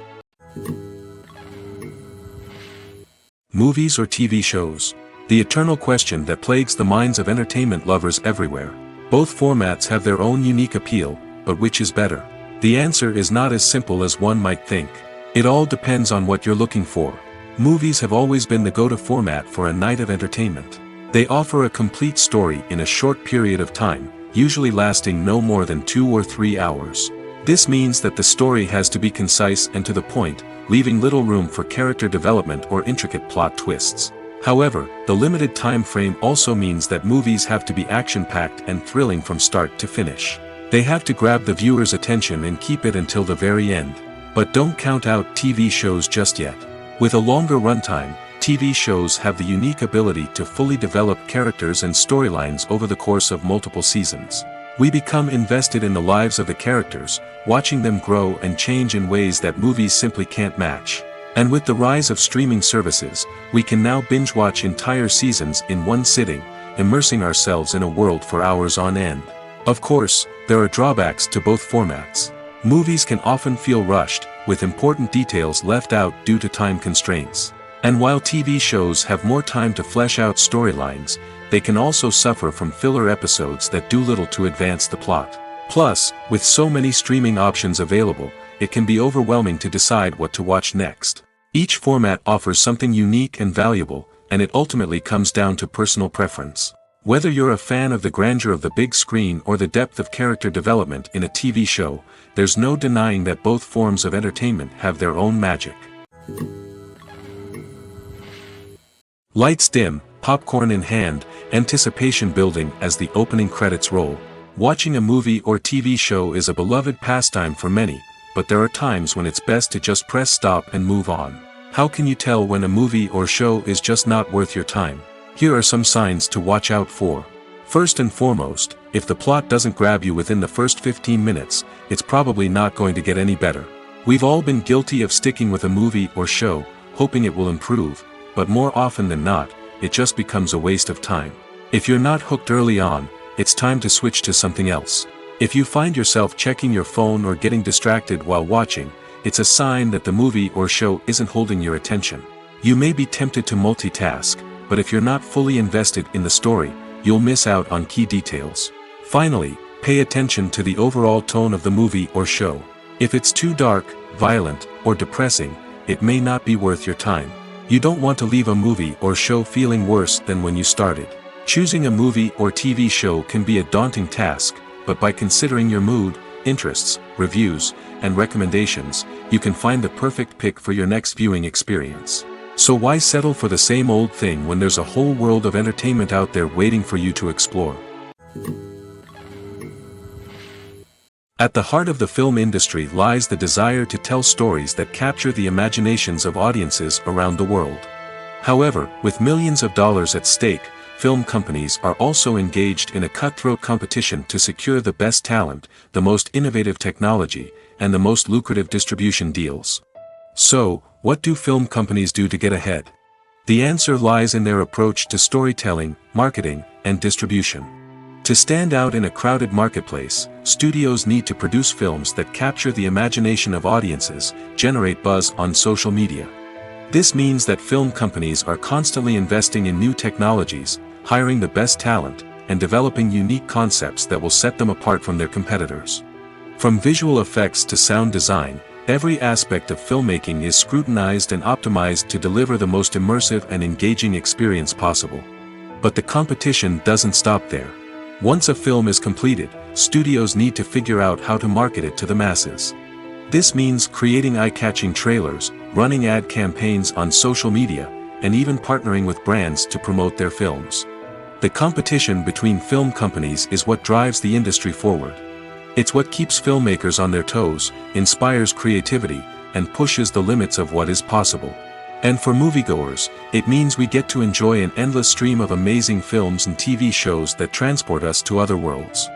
Movies or TV shows? The eternal question that plagues the minds of entertainment lovers everywhere. Both formats have their own unique appeal, but which is better? The answer is not as simple as one might think. It all depends on what you're looking for. Movies have always been the go-to format for a night of entertainment. They offer a complete story in a short period of time, usually lasting no more than 2 or 3 hours. This means that the story has to be concise and to the point, leaving little room for character development or intricate plot twists. However, the limited time frame also means that movies have to be action-packed and thrilling from start to finish. They have to grab the viewer's attention and keep it until the very end. But don't count out TV shows just yet. With a longer runtime, TV shows have the unique ability to fully develop characters and storylines over the course of multiple seasons. We become invested in the lives of the characters, watching them grow and change in ways that movies simply can't match. And with the rise of streaming services, we can now binge-watch entire seasons in one sitting, immersing ourselves in a world for hours on end. Of course, there are drawbacks to both formats. Movies can often feel rushed, with important details left out due to time constraints. And while TV shows have more time to flesh out storylines, they can also suffer from filler episodes that do little to advance the plot. Plus, with so many streaming options available, it can be overwhelming to decide what to watch next. Each format offers something unique and valuable, and it ultimately comes down to personal preference. Whether you're a fan of the grandeur of the big screen or the depth of character development in a TV show, there's no denying that both forms of entertainment have their own magic. Lights dim, popcorn in hand, anticipation building as the opening credits roll. Watching a movie or TV show is a beloved pastime for many, but there are times when it's best to just press stop and move on. How can you tell when a movie or show is just not worth your time? Here are some signs to watch out for. First and foremost, if the plot doesn't grab you within the first 15 minutes, it's probably not going to get any better. We've all been guilty of sticking with a movie or show, hoping it will improve, but more often than not, it just becomes a waste of time. If you're not hooked early on, it's time to switch to something else. If you find yourself checking your phone or getting distracted while watching, it's a sign that the movie or show isn't holding your attention. You may be tempted to multitask, but if you're not fully invested in the story, you'll miss out on key details. Finally, pay attention to the overall tone of the movie or show. If it's too dark, violent, or depressing, it may not be worth your time. You don't want to leave a movie or show feeling worse than when you started. Choosing a movie or TV show can be a daunting task, but by considering your mood, interests, reviews, and recommendations, you can find the perfect pick for your next viewing experience. So why settle for the same old thing when there's a whole world of entertainment out there waiting for you to explore? At the heart of the film industry lies the desire to tell stories that capture the imaginations of audiences around the world. However, with millions of dollars at stake, film companies are also engaged in a cutthroat competition to secure the best talent, the most innovative technology, and the most lucrative distribution deals. So, what do film companies do to get ahead? The answer lies in their approach to storytelling, marketing, and distribution. To stand out in a crowded marketplace, studios need to produce films that capture the imagination of audiences, generate buzz on social media. This means that film companies are constantly investing in new technologies, hiring the best talent, and developing unique concepts that will set them apart from their competitors. From visual effects to sound design, every aspect of filmmaking is scrutinized and optimized to deliver the most immersive and engaging experience possible. But the competition doesn't stop there. Once a film is completed, studios need to figure out how to market it to the masses. This means creating eye-catching trailers, running ad campaigns on social media, and even partnering with brands to promote their films. The competition between film companies is what drives the industry forward. It's what keeps filmmakers on their toes, inspires creativity, and pushes the limits of what is possible. And for moviegoers, it means we get to enjoy an endless stream of amazing films and TV shows that transport us to other worlds.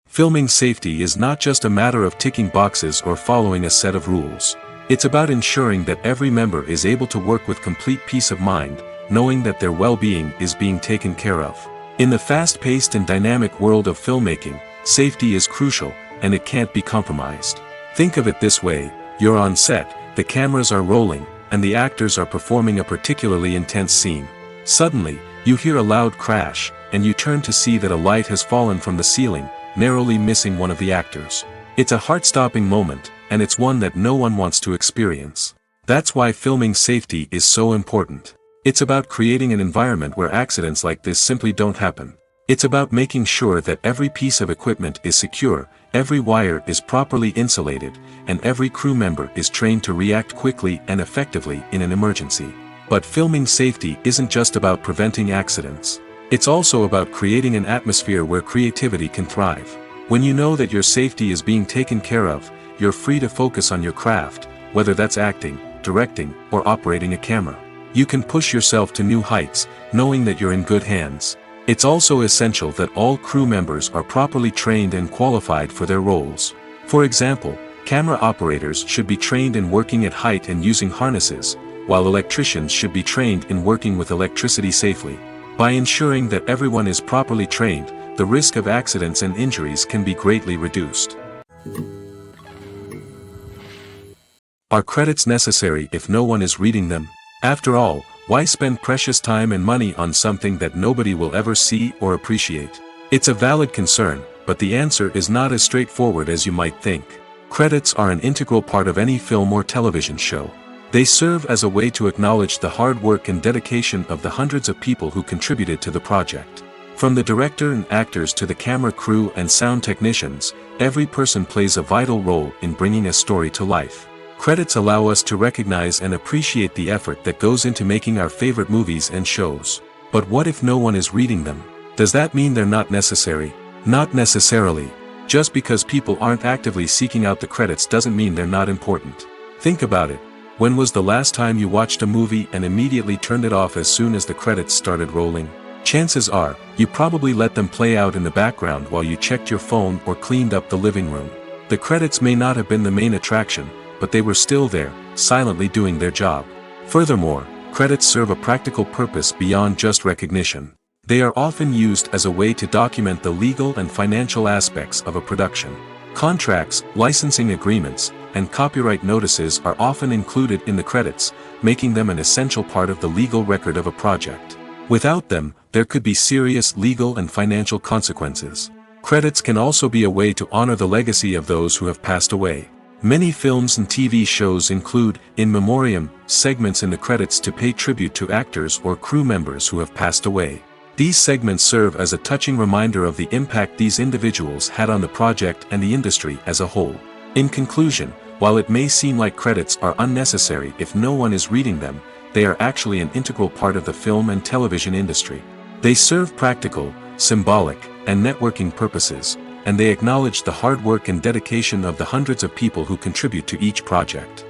Filming safety is not just a matter of ticking boxes or following a set of rules. It's about ensuring that every member is able to work with complete peace of mind, knowing that their well-being is being taken care of. In the fast-paced and dynamic world of filmmaking, safety is crucial, and it can't be compromised. Think of it this way, you're on set, the cameras are rolling, and the actors are performing a particularly intense scene. Suddenly, you hear a loud crash, and you turn to see that a light has fallen from the ceiling, narrowly missing one of the actors. It's a heart-stopping moment, and it's one that no one wants to experience. That's why filming safety is so important. It's about creating an environment where accidents like this simply don't happen. It's about making sure that every piece of equipment is secure, every wire is properly insulated, and every crew member is trained to react quickly and effectively in an emergency. But filming safety isn't just about preventing accidents. It's also about creating an atmosphere where creativity can thrive. When you know that your safety is being taken care of, you're free to focus on your craft, whether that's acting, directing, or operating a camera. You can push yourself to new heights, knowing that you're in good hands. It's also essential that all crew members are properly trained and qualified for their roles. For example, camera operators should be trained in working at height and using harnesses, while electricians should be trained in working with electricity safely. By ensuring that everyone is properly trained, the risk of accidents and injuries can be greatly reduced. Are credits necessary if no one is reading them? After all, why spend precious time and money on something that nobody will ever see or appreciate? It's a valid concern, but the answer is not as straightforward as you might think. Credits are an integral part of any film or television show. They serve as a way to acknowledge the hard work and dedication of the hundreds of people who contributed to the project. From the director and actors to the camera crew and sound technicians, every person plays a vital role in bringing a story to life. Credits allow us to recognize and appreciate the effort that goes into making our favorite movies and shows. But what if no one is reading them? Does that mean they're not necessary? Not necessarily. Just because people aren't actively seeking out the credits doesn't mean they're not important. Think about it. When was the last time you watched a movie and immediately turned it off as soon as the credits started rolling? Chances are, you probably let them play out in the background while you checked your phone or cleaned up the living room. The credits may not have been the main attraction, but they were still there, silently doing their job. Furthermore, credits serve a practical purpose beyond just recognition. They are often used as a way to document the legal and financial aspects of a production. Contracts, licensing agreements, and copyright notices are often included in the credits, making them an essential part of the legal record of a project. Without them, there could be serious legal and financial consequences. Credits can also be a way to honor the legacy of those who have passed away. Many films and TV shows include, in memoriam, segments in the credits to pay tribute to actors or crew members who have passed away. These segments serve as a touching reminder of the impact these individuals had on the project and the industry as a whole. In conclusion, while it may seem like credits are unnecessary if no one is reading them, they are actually an integral part of the film and television industry. They serve practical, symbolic, and networking purposes, and they acknowledge the hard work and dedication of the hundreds of people who contribute to each project.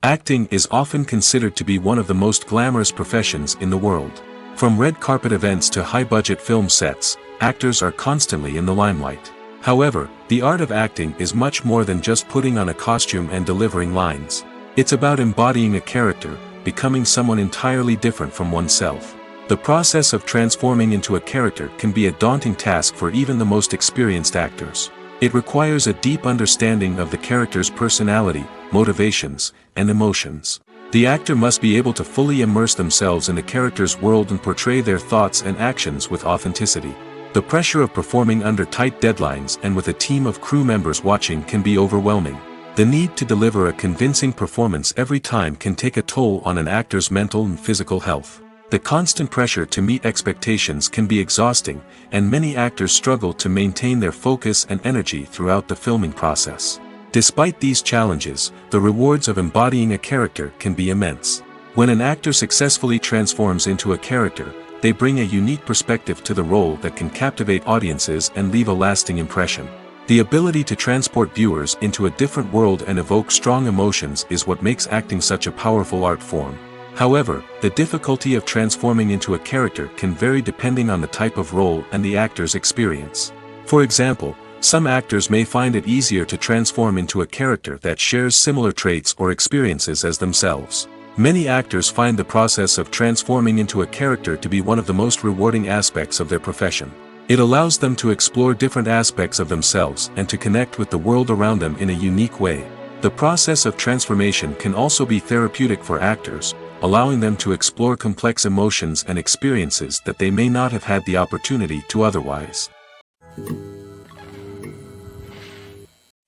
Acting is often considered to be one of the most glamorous professions in the world. From red carpet events to high-budget film sets, actors are constantly in the limelight. However, the art of acting is much more than just putting on a costume and delivering lines. It's about embodying a character, becoming someone entirely different from oneself. The process of transforming into a character can be a daunting task for even the most experienced actors. It requires a deep understanding of the character's personality, motivations, and emotions. The actor must be able to fully immerse themselves in the character's world and portray their thoughts and actions with authenticity. The pressure of performing under tight deadlines and with a team of crew members watching can be overwhelming. The need to deliver a convincing performance every time can take a toll on an actor's mental and physical health. The constant pressure to meet expectations can be exhausting, and many actors struggle to maintain their focus and energy throughout the filming process. Despite these challenges, the rewards of embodying a character can be immense. When an actor successfully transforms into a character, they bring a unique perspective to the role that can captivate audiences and leave a lasting impression. The ability to transport viewers into a different world and evoke strong emotions is what makes acting such a powerful art form. However, the difficulty of transforming into a character can vary depending on the type of role and the actor's experience. For example, some actors may find it easier to transform into a character that shares similar traits or experiences as themselves. Many actors find the process of transforming into a character to be one of the most rewarding aspects of their profession. It allows them to explore different aspects of themselves and to connect with the world around them in a unique way. The process of transformation can also be therapeutic for actors, allowing them to explore complex emotions and experiences that they may not have had the opportunity to otherwise.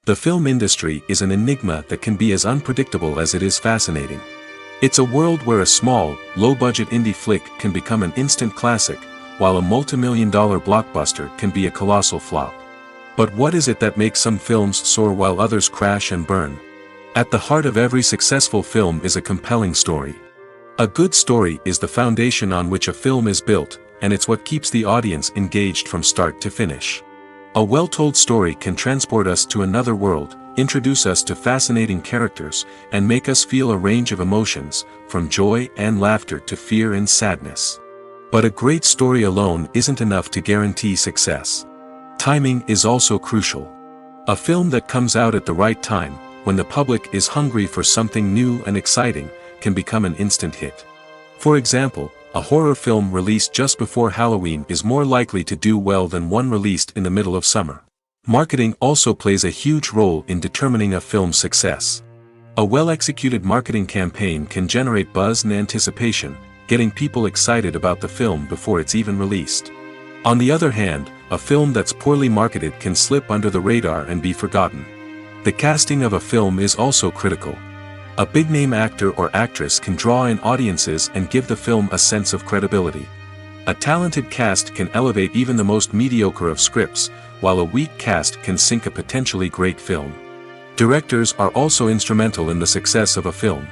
The film industry is an enigma that can be as unpredictable as it is fascinating. It's a world where a small, low-budget indie flick can become an instant classic, while a multi-million-dollar blockbuster can be a colossal flop. But what is it that makes some films soar while others crash and burn? At the heart of every successful film is a compelling story. A good story is the foundation on which a film is built, and it's what keeps the audience engaged from start to finish. A well-told story can transport us to another world, introduce us to fascinating characters, and make us feel a range of emotions, from joy and laughter to fear and sadness. But a great story alone isn't enough to guarantee success. Timing is also crucial. A film that comes out at the right time, when the public is hungry for something new and exciting, can become an instant hit. For example, a horror film released just before Halloween is more likely to do well than one released in the middle of summer. Marketing also plays a huge role in determining a film's success. A well-executed marketing campaign can generate buzz and anticipation, getting people excited about the film before it's even released. On the other hand, a film that's poorly marketed can slip under the radar and be forgotten. The casting of a film is also critical. A big-name actor or actress can draw in audiences and give the film a sense of credibility. A talented cast can elevate even the most mediocre of scripts, while a weak cast can sink a potentially great film. Directors are also instrumental in the success of a film.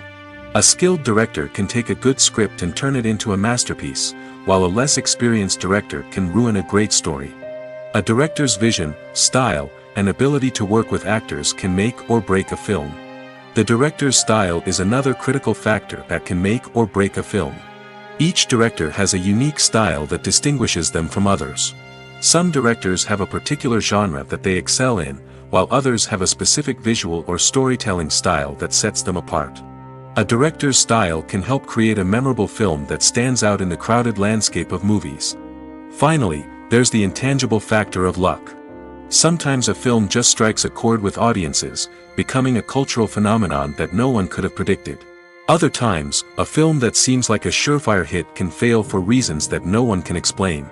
A skilled director can take a good script and turn it into a masterpiece, while a less experienced director can ruin a great story. A director's vision, style, and ability to work with actors can make or break a film. The director's style is another critical factor that can make or break a film. Each director has a unique style that distinguishes them from others. Some directors have a particular genre that they excel in, while others have a specific visual or storytelling style that sets them apart. A director's style can help create a memorable film that stands out in the crowded landscape of movies. Finally, there's the intangible factor of luck. Sometimes a film just strikes a chord with audiences, becoming a cultural phenomenon that no one could have predicted. Other times, a film that seems like a surefire hit can fail for reasons that no one can explain.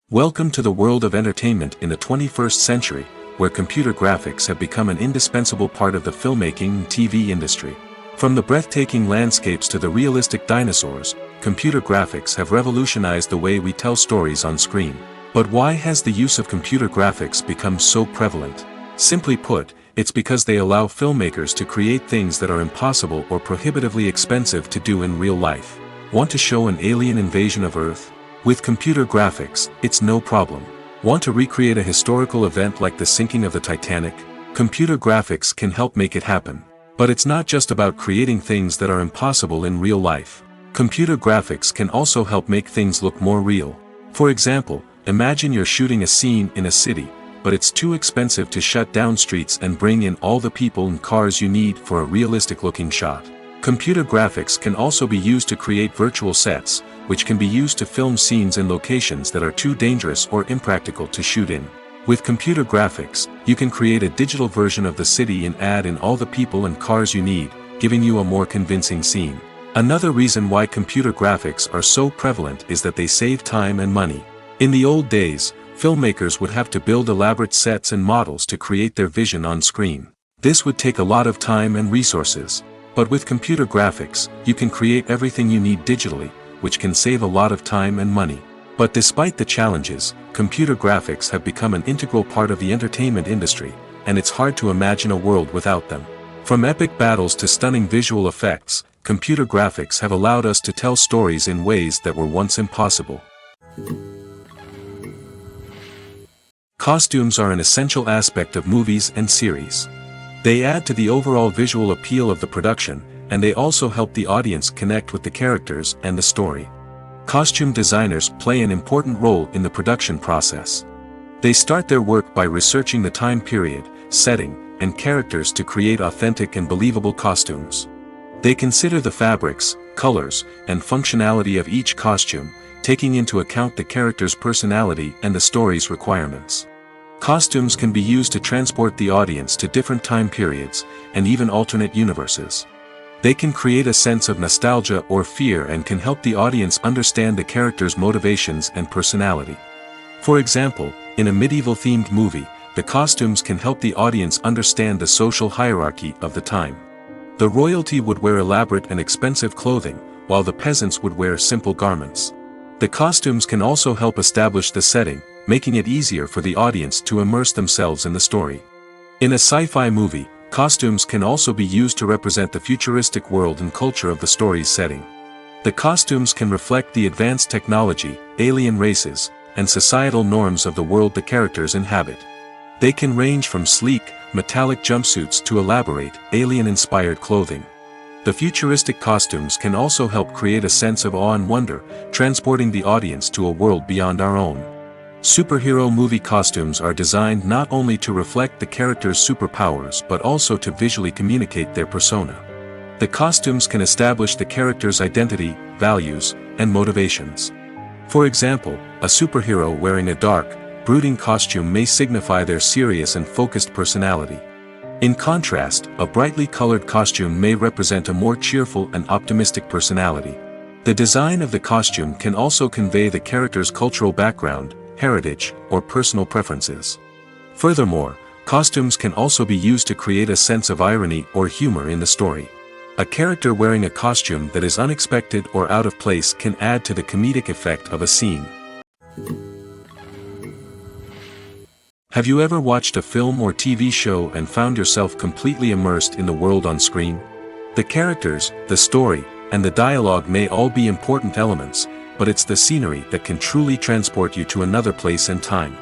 Welcome to the world of entertainment in the 21st century, where computer graphics have become an indispensable part of the filmmaking and TV industry. From the breathtaking landscapes to the realistic dinosaurs, computer graphics have revolutionized the way we tell stories on screen. But why has the use of computer graphics become so prevalent? Simply put, it's because they allow filmmakers to create things that are impossible or prohibitively expensive to do in real life. Want to show an alien invasion of Earth? With computer graphics, it's no problem. Want to recreate a historical event like the sinking of the Titanic? Computer graphics can help make it happen. But it's not just about creating things that are impossible in real life. Computer graphics can also help make things look more real. For example, imagine you're shooting a scene in a city, but it's too expensive to shut down streets and bring in all the people and cars you need for a realistic-looking shot. Computer graphics can also be used to create virtual sets, which can be used to film scenes in locations that are too dangerous or impractical to shoot in. With computer graphics, you can create a digital version of the city and add in all the people and cars you need, giving you a more convincing scene. Another reason why computer graphics are so prevalent is that they save time and money. In the old days, filmmakers would have to build elaborate sets and models to create their vision on screen. This would take a lot of time and resources. But with computer graphics, you can create everything you need digitally, which can save a lot of time and money. But despite the challenges, computer graphics have become an integral part of the entertainment industry, and it's hard to imagine a world without them. From epic battles to stunning visual effects, computer graphics have allowed us to tell stories in ways that were once impossible. Costumes are an essential aspect of movies and series. They add to the overall visual appeal of the production, and they also help the audience connect with the characters and the story. Costume designers play an important role in the production process. They start their work by researching the time period, setting, and characters to create authentic and believable costumes. They consider the fabrics, colors, and functionality of each costume, taking into account the character's personality and the story's requirements. Costumes can be used to transport the audience to different time periods, and even alternate universes. They can create a sense of nostalgia or fear and can help the audience understand the character's motivations and personality. For example, in a medieval-themed movie, the costumes can help the audience understand the social hierarchy of the time. The royalty would wear elaborate and expensive clothing, while the peasants would wear simple garments. The costumes can also help establish the setting, making it easier for the audience to immerse themselves in the story. In a sci-fi movie, costumes can also be used to represent the futuristic world and culture of the story's setting. The costumes can reflect the advanced technology, alien races, and societal norms of the world the characters inhabit. They can range from sleek, metallic jumpsuits to elaborate, alien-inspired clothing. The futuristic costumes can also help create a sense of awe and wonder, transporting the audience to a world beyond our own. Superhero movie costumes are designed not only to reflect the character's superpowers but also to visually communicate their persona. The costumes can establish the character's identity, values, and motivations. For example, a superhero wearing a dark, brooding costume may signify their serious and focused personality. In contrast, a brightly colored costume may represent a more cheerful and optimistic personality. The design of the costume can also convey the character's cultural background, heritage, or personal preferences. Furthermore, costumes can also be used to create a sense of irony or humor in the story. A character wearing a costume that is unexpected or out of place can add to the comedic effect of a scene. Have you ever watched a film or TV show and found yourself completely immersed in the world on screen? The characters, the story, and the dialogue may all be important elements, but it's the scenery that can truly transport you to another place and time.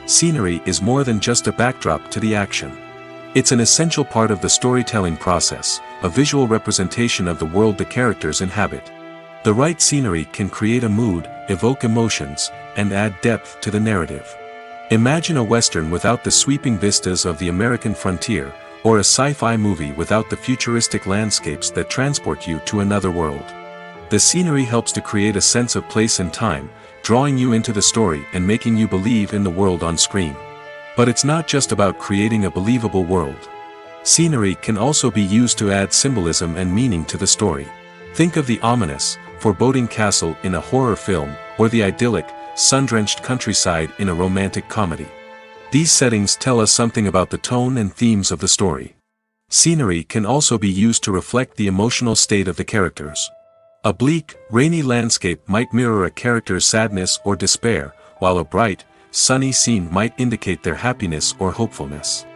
Scenery is more than just a backdrop to the action. It's an essential part of the storytelling process, a visual representation of the world the characters inhabit. The right scenery can create a mood, evoke emotions, and add depth to the narrative. Imagine a Western without the sweeping vistas of the American frontier, or a sci-fi movie without the futuristic landscapes that transport you to another world. The scenery helps to create a sense of place and time, drawing you into the story and making you believe in the world on screen. But it's not just about creating a believable world. Scenery can also be used to add symbolism and meaning to the story. Think of the ominous, foreboding castle in a horror film, or the idyllic, sun-drenched countryside in a romantic comedy. These settings tell us something about the tone and themes of the story. Scenery can also be used to reflect the emotional state of the characters. A bleak, rainy landscape might mirror a character's sadness or despair, while a bright, sunny scene might indicate their happiness or hopefulness.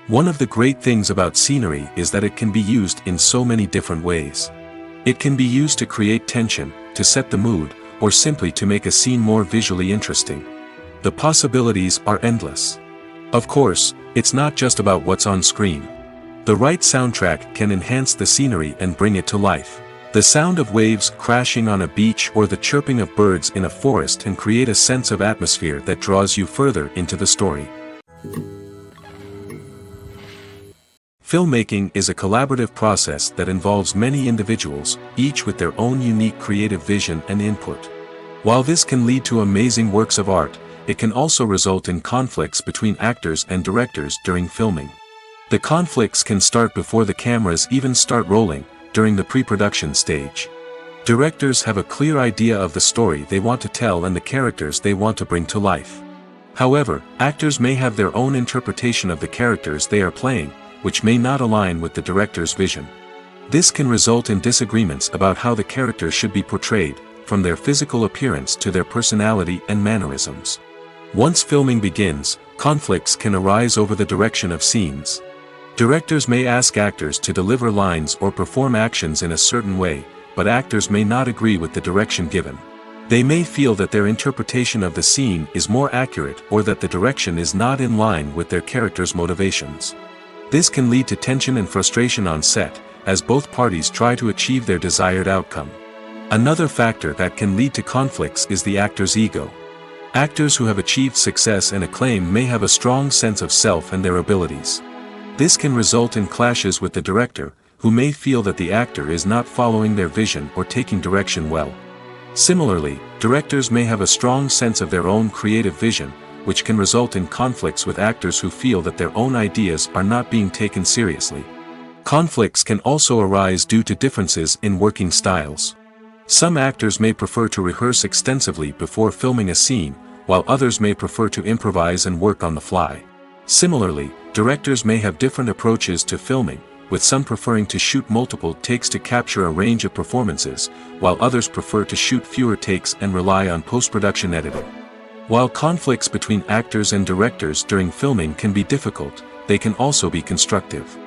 One of the great things about scenery is that it can be used in so many different ways. It can be used to create tension, to set the mood, or simply to make a scene more visually interesting. The possibilities are endless. Of course, it's not just about what's on screen. The right soundtrack can enhance the scenery and bring it to life. The sound of waves crashing on a beach or the chirping of birds in a forest can create a sense of atmosphere that draws you further into the story. Filmmaking is a collaborative process that involves many individuals, each with their own unique creative vision and input. While this can lead to amazing works of art, it can also result in conflicts between actors and directors during filming. The conflicts can start before the cameras even start rolling, during the pre-production stage. Directors have a clear idea of the story they want to tell and the characters they want to bring to life. However, actors may have their own interpretation of the characters they are playing, which may not align with the director's vision. This can result in disagreements about how the characters should be portrayed, from their physical appearance to their personality and mannerisms. Once filming begins, conflicts can arise over the direction of scenes. Directors may ask actors to deliver lines or perform actions in a certain way, but actors may not agree with the direction given. They may feel that their interpretation of the scene is more accurate or that the direction is not in line with their character's motivations. This can lead to tension and frustration on set, as both parties try to achieve their desired outcome. Another factor that can lead to conflicts is the actor's ego. Actors who have achieved success and acclaim may have a strong sense of self and their abilities. This can result in clashes with the director, who may feel that the actor is not following their vision or taking direction well. Similarly, directors may have a strong sense of their own creative vision, which can result in conflicts with actors who feel that their own ideas are not being taken seriously. Conflicts can also arise due to differences in working styles. Some actors may prefer to rehearse extensively before filming a scene, while others may prefer to improvise and work on the fly. Similarly, directors may have different approaches to filming, with some preferring to shoot multiple takes to capture a range of performances, while others prefer to shoot fewer takes and rely on post-production editing. While conflicts between actors and directors during filming can be difficult, they can also be constructive.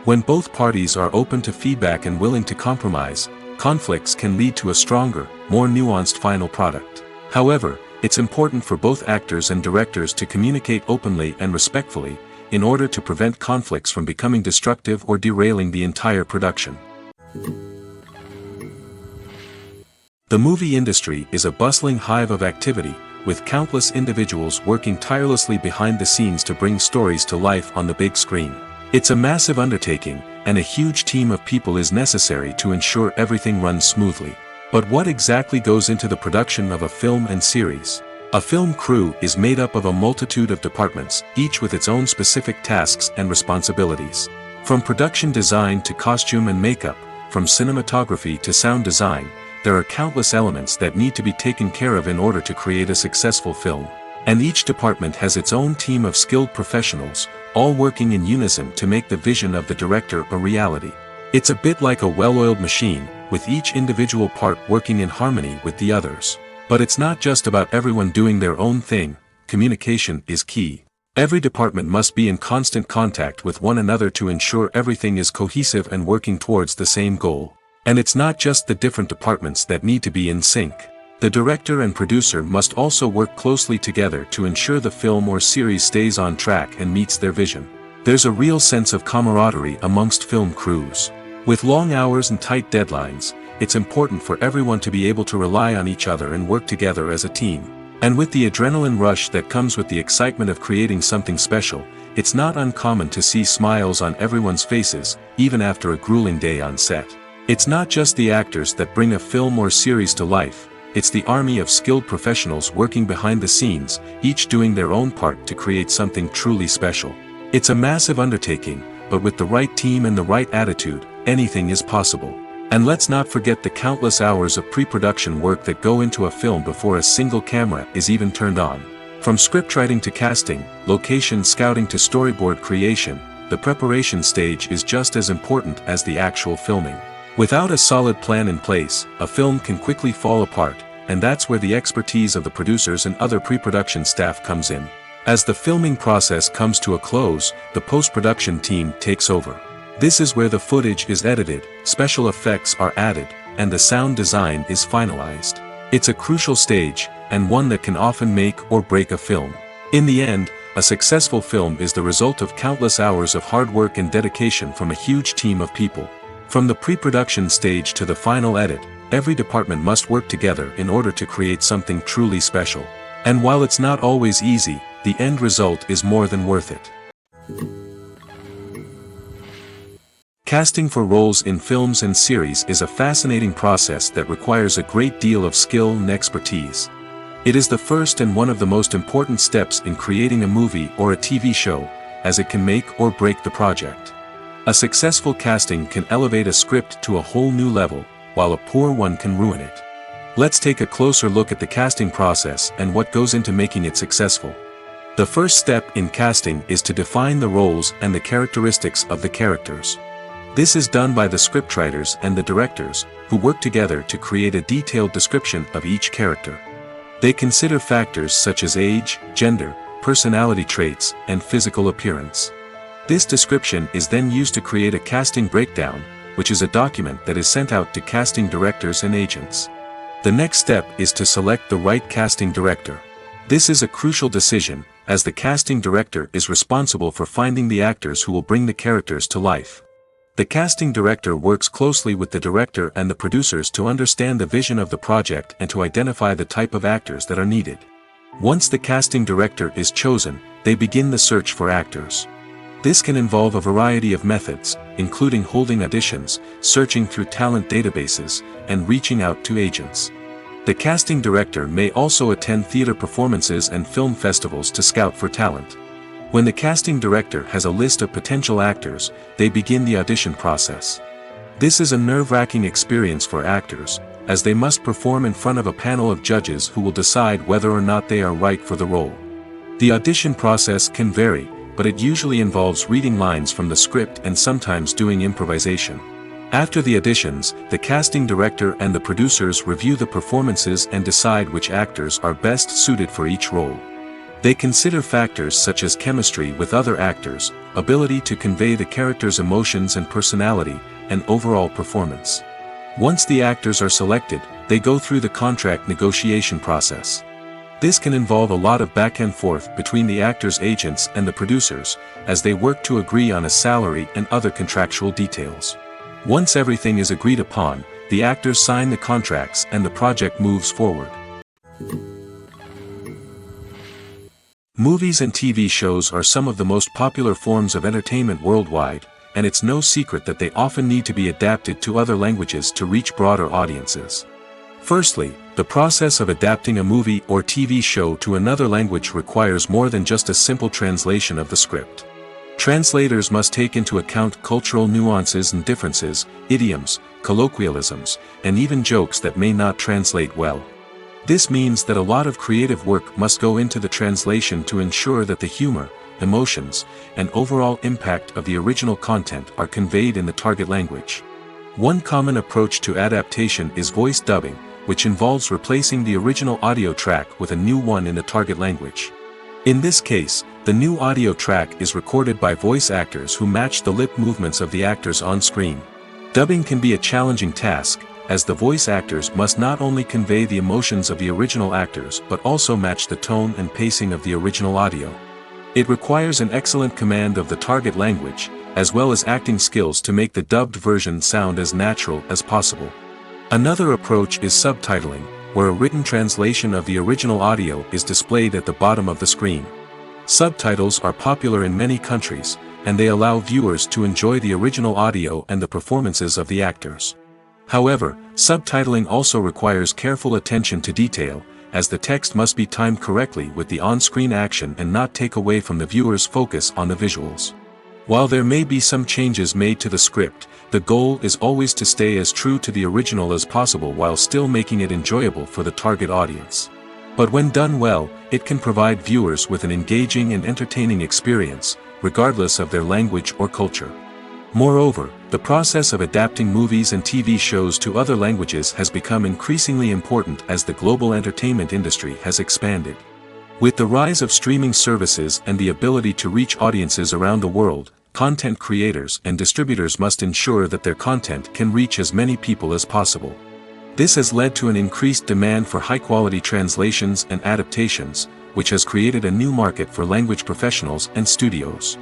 When both parties are open to feedback and willing to compromise, conflicts can lead to a stronger, more nuanced final product. However, it's important for both actors and directors to communicate openly and respectfully, in order to prevent conflicts from becoming destructive or derailing the entire production. The movie industry is a bustling hive of activity, with countless individuals working tirelessly behind the scenes to bring stories to life on the big screen. It's a massive undertaking, and a huge team of people is necessary to ensure everything runs smoothly. But what exactly goes into the production of a film and series? A film crew is made up of a multitude of departments, each with its own specific tasks and responsibilities. From production design to costume and makeup, from cinematography to sound design, there are countless elements that need to be taken care of in order to create a successful film. And each department has its own team of skilled professionals, all working in unison to make the vision of the director a reality. It's a bit like a well-oiled machine, with each individual part working in harmony with the others. But it's not just about everyone doing their own thing. Communication is key. Every department must be in constant contact with one another to ensure everything is cohesive and working towards the same goal. And it's not just the different departments that need to be in sync. The director and producer must also work closely together to ensure the film or series stays on track and meets their vision. There's a real sense of camaraderie amongst film crews. With long hours and tight deadlines, it's important for everyone to be able to rely on each other and work together as a team. And with the adrenaline rush that comes with the excitement of creating something special, it's not uncommon to see smiles on everyone's faces, even after a grueling day on set. It's not just the actors that bring a film or series to life, it's the army of skilled professionals working behind the scenes, each doing their own part to create something truly special. It's a massive undertaking, but with the right team and the right attitude, anything is possible. And let's not forget the countless hours of pre-production work that go into a film before a single camera is even turned on. From scriptwriting to casting, location scouting to storyboard creation, the preparation stage is just as important as the actual filming. Without a solid plan in place, a film can quickly fall apart, and that's where the expertise of the producers and other pre-production staff comes in. As the filming process comes to a close, the post-production team takes over. This is where the footage is edited, special effects are added, and the sound design is finalized. It's a crucial stage, and one that can often make or break a film. In the end, a successful film is the result of countless hours of hard work and dedication from a huge team of people. From the pre-production stage to the final edit, every department must work together in order to create something truly special. And while it's not always easy, the end result is more than worth it. Casting for roles in films and series is a fascinating process that requires a great deal of skill and expertise. It is the first and one of the most important steps in creating a movie or a TV show, as it can make or break the project. A successful casting can elevate a script to a whole new level, while a poor one can ruin it. Let's take a closer look at the casting process and what goes into making it successful. The first step in casting is to define the roles and the characteristics of the characters. This is done by the scriptwriters and the directors, who work together to create a detailed description of each character. They consider factors such as age, gender, personality traits, and physical appearance. This description is then used to create a casting breakdown, which is a document that is sent out to casting directors and agents. The next step is to select the right casting director. This is a crucial decision, as the casting director is responsible for finding the actors who will bring the characters to life. The casting director works closely with the director and the producers to understand the vision of the project and to identify the type of actors that are needed. Once the casting director is chosen, they begin the search for actors. This can involve a variety of methods, including holding auditions, searching through talent databases, and reaching out to agents. The casting director may also attend theater performances and film festivals to scout for talent. When the casting director has a list of potential actors, they begin the audition process. This is a nerve-wracking experience for actors, as they must perform in front of a panel of judges who will decide whether or not they are right for the role. The audition process can vary, but it usually involves reading lines from the script and sometimes doing improvisation. After the auditions, the casting director and the producers review the performances and decide which actors are best suited for each role. They consider factors such as chemistry with other actors, ability to convey the character's emotions and personality, and overall performance. Once the actors are selected, they go through the contract negotiation process. This can involve a lot of back and forth between the actors' agents and the producers, as they work to agree on a salary and other contractual details. Once everything is agreed upon, the actors sign the contracts and the project moves forward. Movies and TV shows are some of the most popular forms of entertainment worldwide, and it's no secret that they often need to be adapted to other languages to reach broader audiences. Firstly, the process of adapting a movie or TV show to another language requires more than just a simple translation of the script. Translators must take into account cultural nuances and differences, idioms, colloquialisms, and even jokes that may not translate well. This means that a lot of creative work must go into the translation to ensure that the humor, emotions, and overall impact of the original content are conveyed in the target language. One common approach to adaptation is voice dubbing, which involves replacing the original audio track with a new one in the target language. In this case, the new audio track is recorded by voice actors who match the lip movements of the actors on screen. Dubbing can be a challenging task, as the voice actors must not only convey the emotions of the original actors but also match the tone and pacing of the original audio. It requires an excellent command of the target language, as well as acting skills to make the dubbed version sound as natural as possible. Another approach is subtitling, where a written translation of the original audio is displayed at the bottom of the screen. Subtitles are popular in many countries, and they allow viewers to enjoy the original audio and the performances of the actors. However, subtitling also requires careful attention to detail, as the text must be timed correctly with the on-screen action and not take away from the viewer's focus on the visuals. While there may be some changes made to the script, the goal is always to stay as true to the original as possible while still making it enjoyable for the target audience. But when done well, it can provide viewers with an engaging and entertaining experience, regardless of their language or culture. Moreover, the process of adapting movies and TV shows to other languages has become increasingly important as the global entertainment industry has expanded. With the rise of streaming services and the ability to reach audiences around the world, content creators and distributors must ensure that their content can reach as many people as possible. This has led to an increased demand for high-quality translations and adaptations, which has created a new market for language professionals and studios.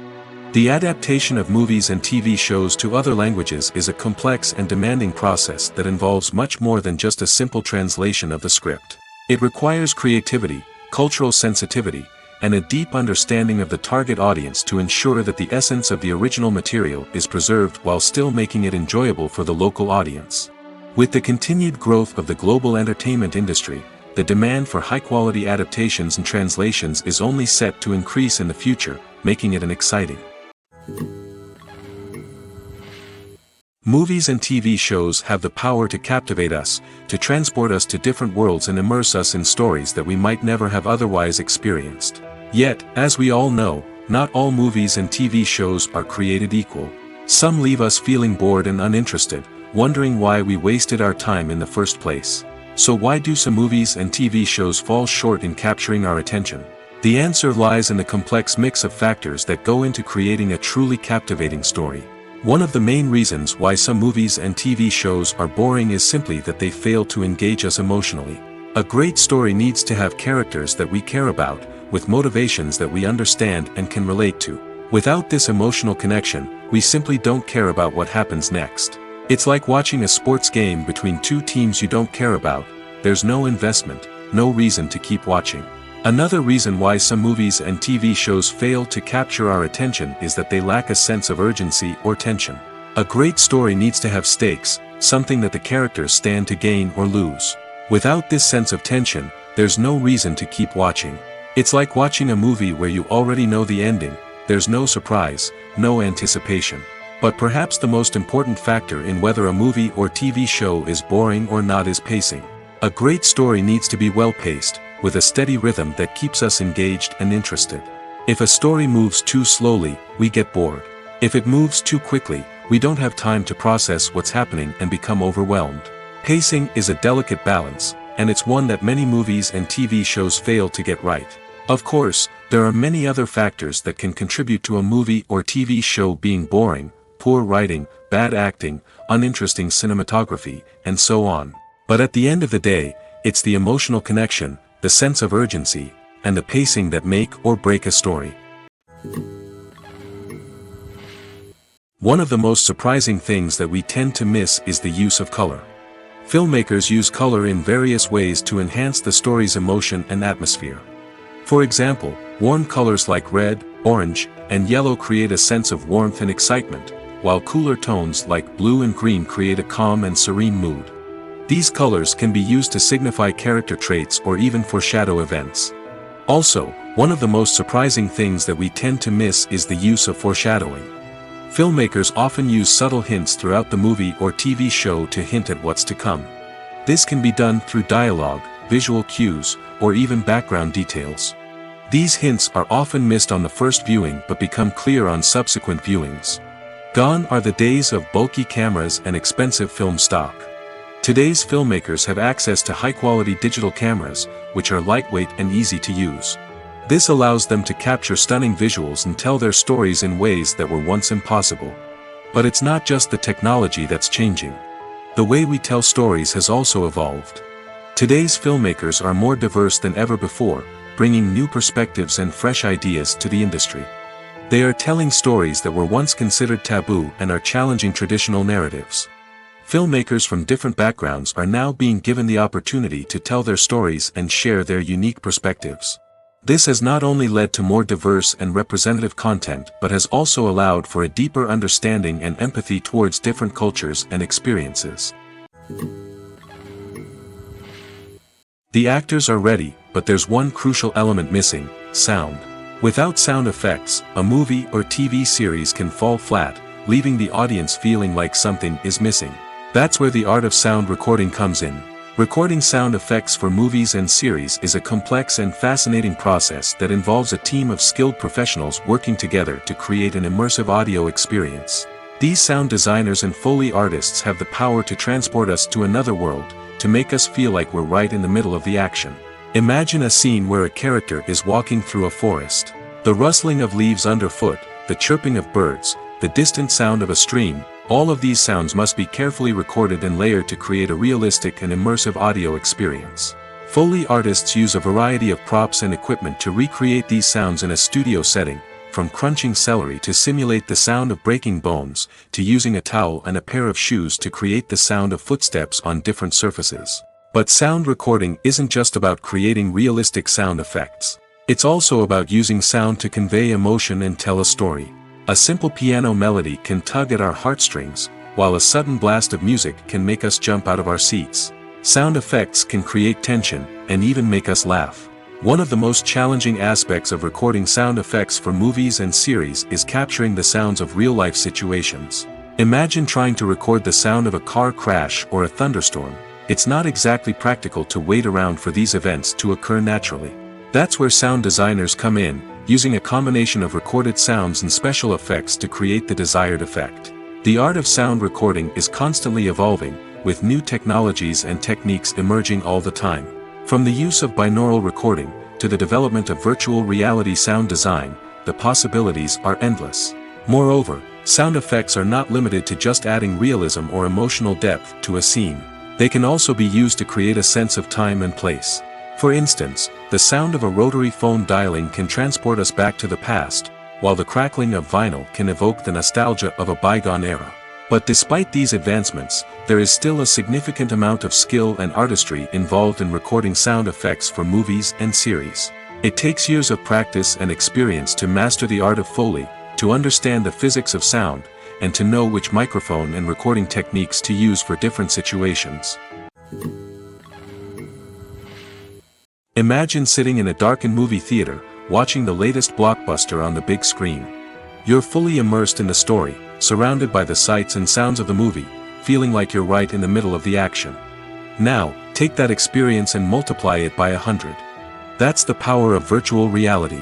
The adaptation of movies and TV shows to other languages is a complex and demanding process that involves much more than just a simple translation of the script. It requires creativity, cultural sensitivity, and a deep understanding of the target audience to ensure that the essence of the original material is preserved while still making it enjoyable for the local audience. With the continued growth of the global entertainment industry, the demand for high-quality adaptations and translations is only set to increase in the future, making it an exciting. Movies and TV shows have the power to captivate us, to transport us to different worlds and immerse us in stories that we might never have otherwise experienced. Yet, as we all know, not all movies and TV shows are created equal. Some leave us feeling bored and uninterested, wondering why we wasted our time in the first place. So why do some movies and TV shows fall short in capturing our attention? The answer lies in the complex mix of factors that go into creating a truly captivating story. One of the main reasons why some movies and TV shows are boring is simply that they fail to engage us emotionally. A great story needs to have characters that we care about, with motivations that we understand and can relate to. Without this emotional connection, we simply don't care about what happens next. It's like watching a sports game between two teams you don't care about. There's no investment, no reason to keep watching. Another reason why some movies and TV shows fail to capture our attention is that they lack a sense of urgency or tension. A great story needs to have stakes, something that the characters stand to gain or lose. Without this sense of tension, there's no reason to keep watching. It's like watching a movie where you already know the ending, there's no surprise, no anticipation. But perhaps the most important factor in whether a movie or TV show is boring or not is pacing. A great story needs to be well-paced, with a steady rhythm that keeps us engaged and interested. If a story moves too slowly, we get bored. If it moves too quickly, we don't have time to process what's happening and become overwhelmed. Pacing is a delicate balance, and it's one that many movies and TV shows fail to get right. Of course, there are many other factors that can contribute to a movie or TV show being boring: poor writing, bad acting, uninteresting cinematography, and so on. But at the end of the day, it's the emotional connection, the sense of urgency, and the pacing that make or break a story. One of the most surprising things that we tend to miss is the use of color. Filmmakers use color in various ways to enhance the story's emotion and atmosphere. For example, warm colors like red, orange, and yellow create a sense of warmth and excitement, while cooler tones like blue and green create a calm and serene mood. These colors can be used to signify character traits or even foreshadow events. Also, one of the most surprising things that we tend to miss is the use of foreshadowing. Filmmakers often use subtle hints throughout the movie or TV show to hint at what's to come. This can be done through dialogue, visual cues, or even background details. These hints are often missed on the first viewing but become clear on subsequent viewings. Gone are the days of bulky cameras and expensive film stock. Today's filmmakers have access to high-quality digital cameras, which are lightweight and easy to use. This allows them to capture stunning visuals and tell their stories in ways that were once impossible. But it's not just the technology that's changing. The way we tell stories has also evolved. Today's filmmakers are more diverse than ever before, bringing new perspectives and fresh ideas to the industry. They are telling stories that were once considered taboo and are challenging traditional narratives. Filmmakers from different backgrounds are now being given the opportunity to tell their stories and share their unique perspectives. This has not only led to more diverse and representative content but has also allowed for a deeper understanding and empathy towards different cultures and experiences. The actors are ready, but there's one crucial element missing: sound. Without sound effects, a movie or TV series can fall flat, leaving the audience feeling like something is missing. That's where the art of sound recording comes in. Recording sound effects for movies and series is a complex and fascinating process that involves a team of skilled professionals working together to create an immersive audio experience. These sound designers and Foley artists have the power to transport us to another world, to make us feel like we're right in the middle of the action. Imagine a scene where a character is walking through a forest. The rustling of leaves underfoot, the chirping of birds, the distant sound of a stream, all of these sounds must be carefully recorded and layered to create a realistic and immersive audio experience. Foley artists use a variety of props and equipment to recreate these sounds in a studio setting, from crunching celery to simulate the sound of breaking bones, to using a towel and a pair of shoes to create the sound of footsteps on different surfaces. But sound recording isn't just about creating realistic sound effects. It's also about using sound to convey emotion and tell a story. A simple piano melody can tug at our heartstrings, while a sudden blast of music can make us jump out of our seats. Sound effects can create tension, and even make us laugh. One of the most challenging aspects of recording sound effects for movies and series is capturing the sounds of real-life situations. Imagine trying to record the sound of a car crash or a thunderstorm. It's not exactly practical to wait around for these events to occur naturally. That's where sound designers come in, using a combination of recorded sounds and special effects to create the desired effect. The art of sound recording is constantly evolving, with new technologies and techniques emerging all the time. From the use of binaural recording, to the development of virtual reality sound design, the possibilities are endless. Moreover, sound effects are not limited to just adding realism or emotional depth to a scene. They can also be used to create a sense of time and place. For instance, the sound of a rotary phone dialing can transport us back to the past, while the crackling of vinyl can evoke the nostalgia of a bygone era. But despite these advancements, there is still a significant amount of skill and artistry involved in recording sound effects for movies and series. It takes years of practice and experience to master the art of Foley, to understand the physics of sound, and to know which microphone and recording techniques to use for different situations. Imagine sitting in a darkened movie theater, watching the latest blockbuster on the big screen. You're fully immersed in the story, surrounded by the sights and sounds of the movie, feeling like you're right in the middle of the action. Now, take that experience and multiply it by 100. That's the power of virtual reality.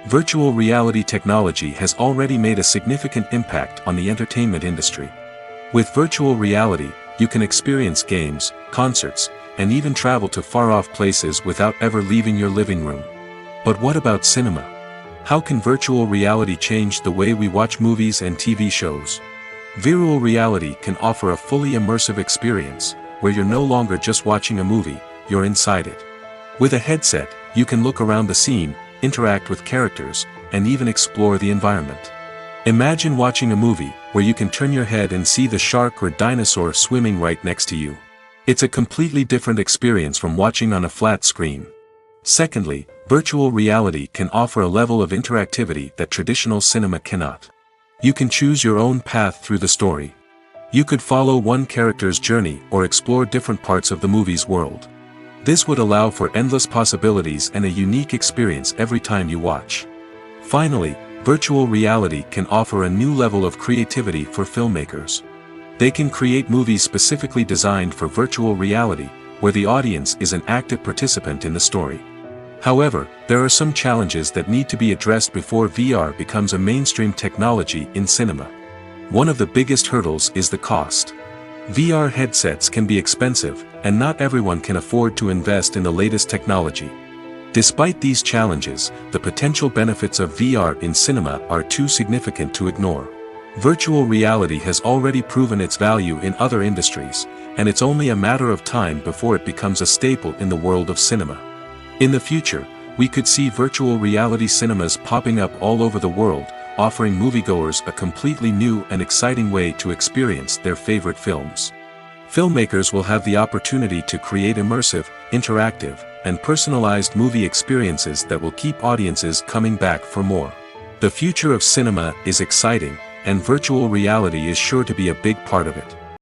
Virtual reality technology has already made a significant impact on the entertainment industry. With virtual reality, you can experience games, concerts, and even travel to far-off places without ever leaving your living room. But what about cinema? How can virtual reality change the way we watch movies and TV shows? Virtual reality can offer a fully immersive experience, where you're no longer just watching a movie, you're inside it. With a headset, you can look around the scene, interact with characters, and even explore the environment. Imagine watching a movie where you can turn your head and see the shark or dinosaur swimming right next to you. It's a completely different experience from watching on a flat screen. Secondly, virtual reality can offer a level of interactivity that traditional cinema cannot. You can choose your own path through the story. You could follow one character's journey or explore different parts of the movie's world. This would allow for endless possibilities and a unique experience every time you watch. Finally, virtual reality can offer a new level of creativity for filmmakers. They can create movies specifically designed for virtual reality, where the audience is an active participant in the story. However, there are some challenges that need to be addressed before VR becomes a mainstream technology in cinema. One of the biggest hurdles is the cost. VR headsets can be expensive, and not everyone can afford to invest in the latest technology. Despite these challenges, the potential benefits of VR in cinema are too significant to ignore. Virtual reality has already proven its value in other industries, and it's only a matter of time before it becomes a staple in the world of cinema. In the future, we could see virtual reality cinemas popping up all over the world, offering moviegoers a completely new and exciting way to experience their favorite films. Filmmakers will have the opportunity to create immersive, interactive, and personalized movie experiences that will keep audiences coming back for more. The future of cinema is exciting, and virtual reality is sure to be a big part of it.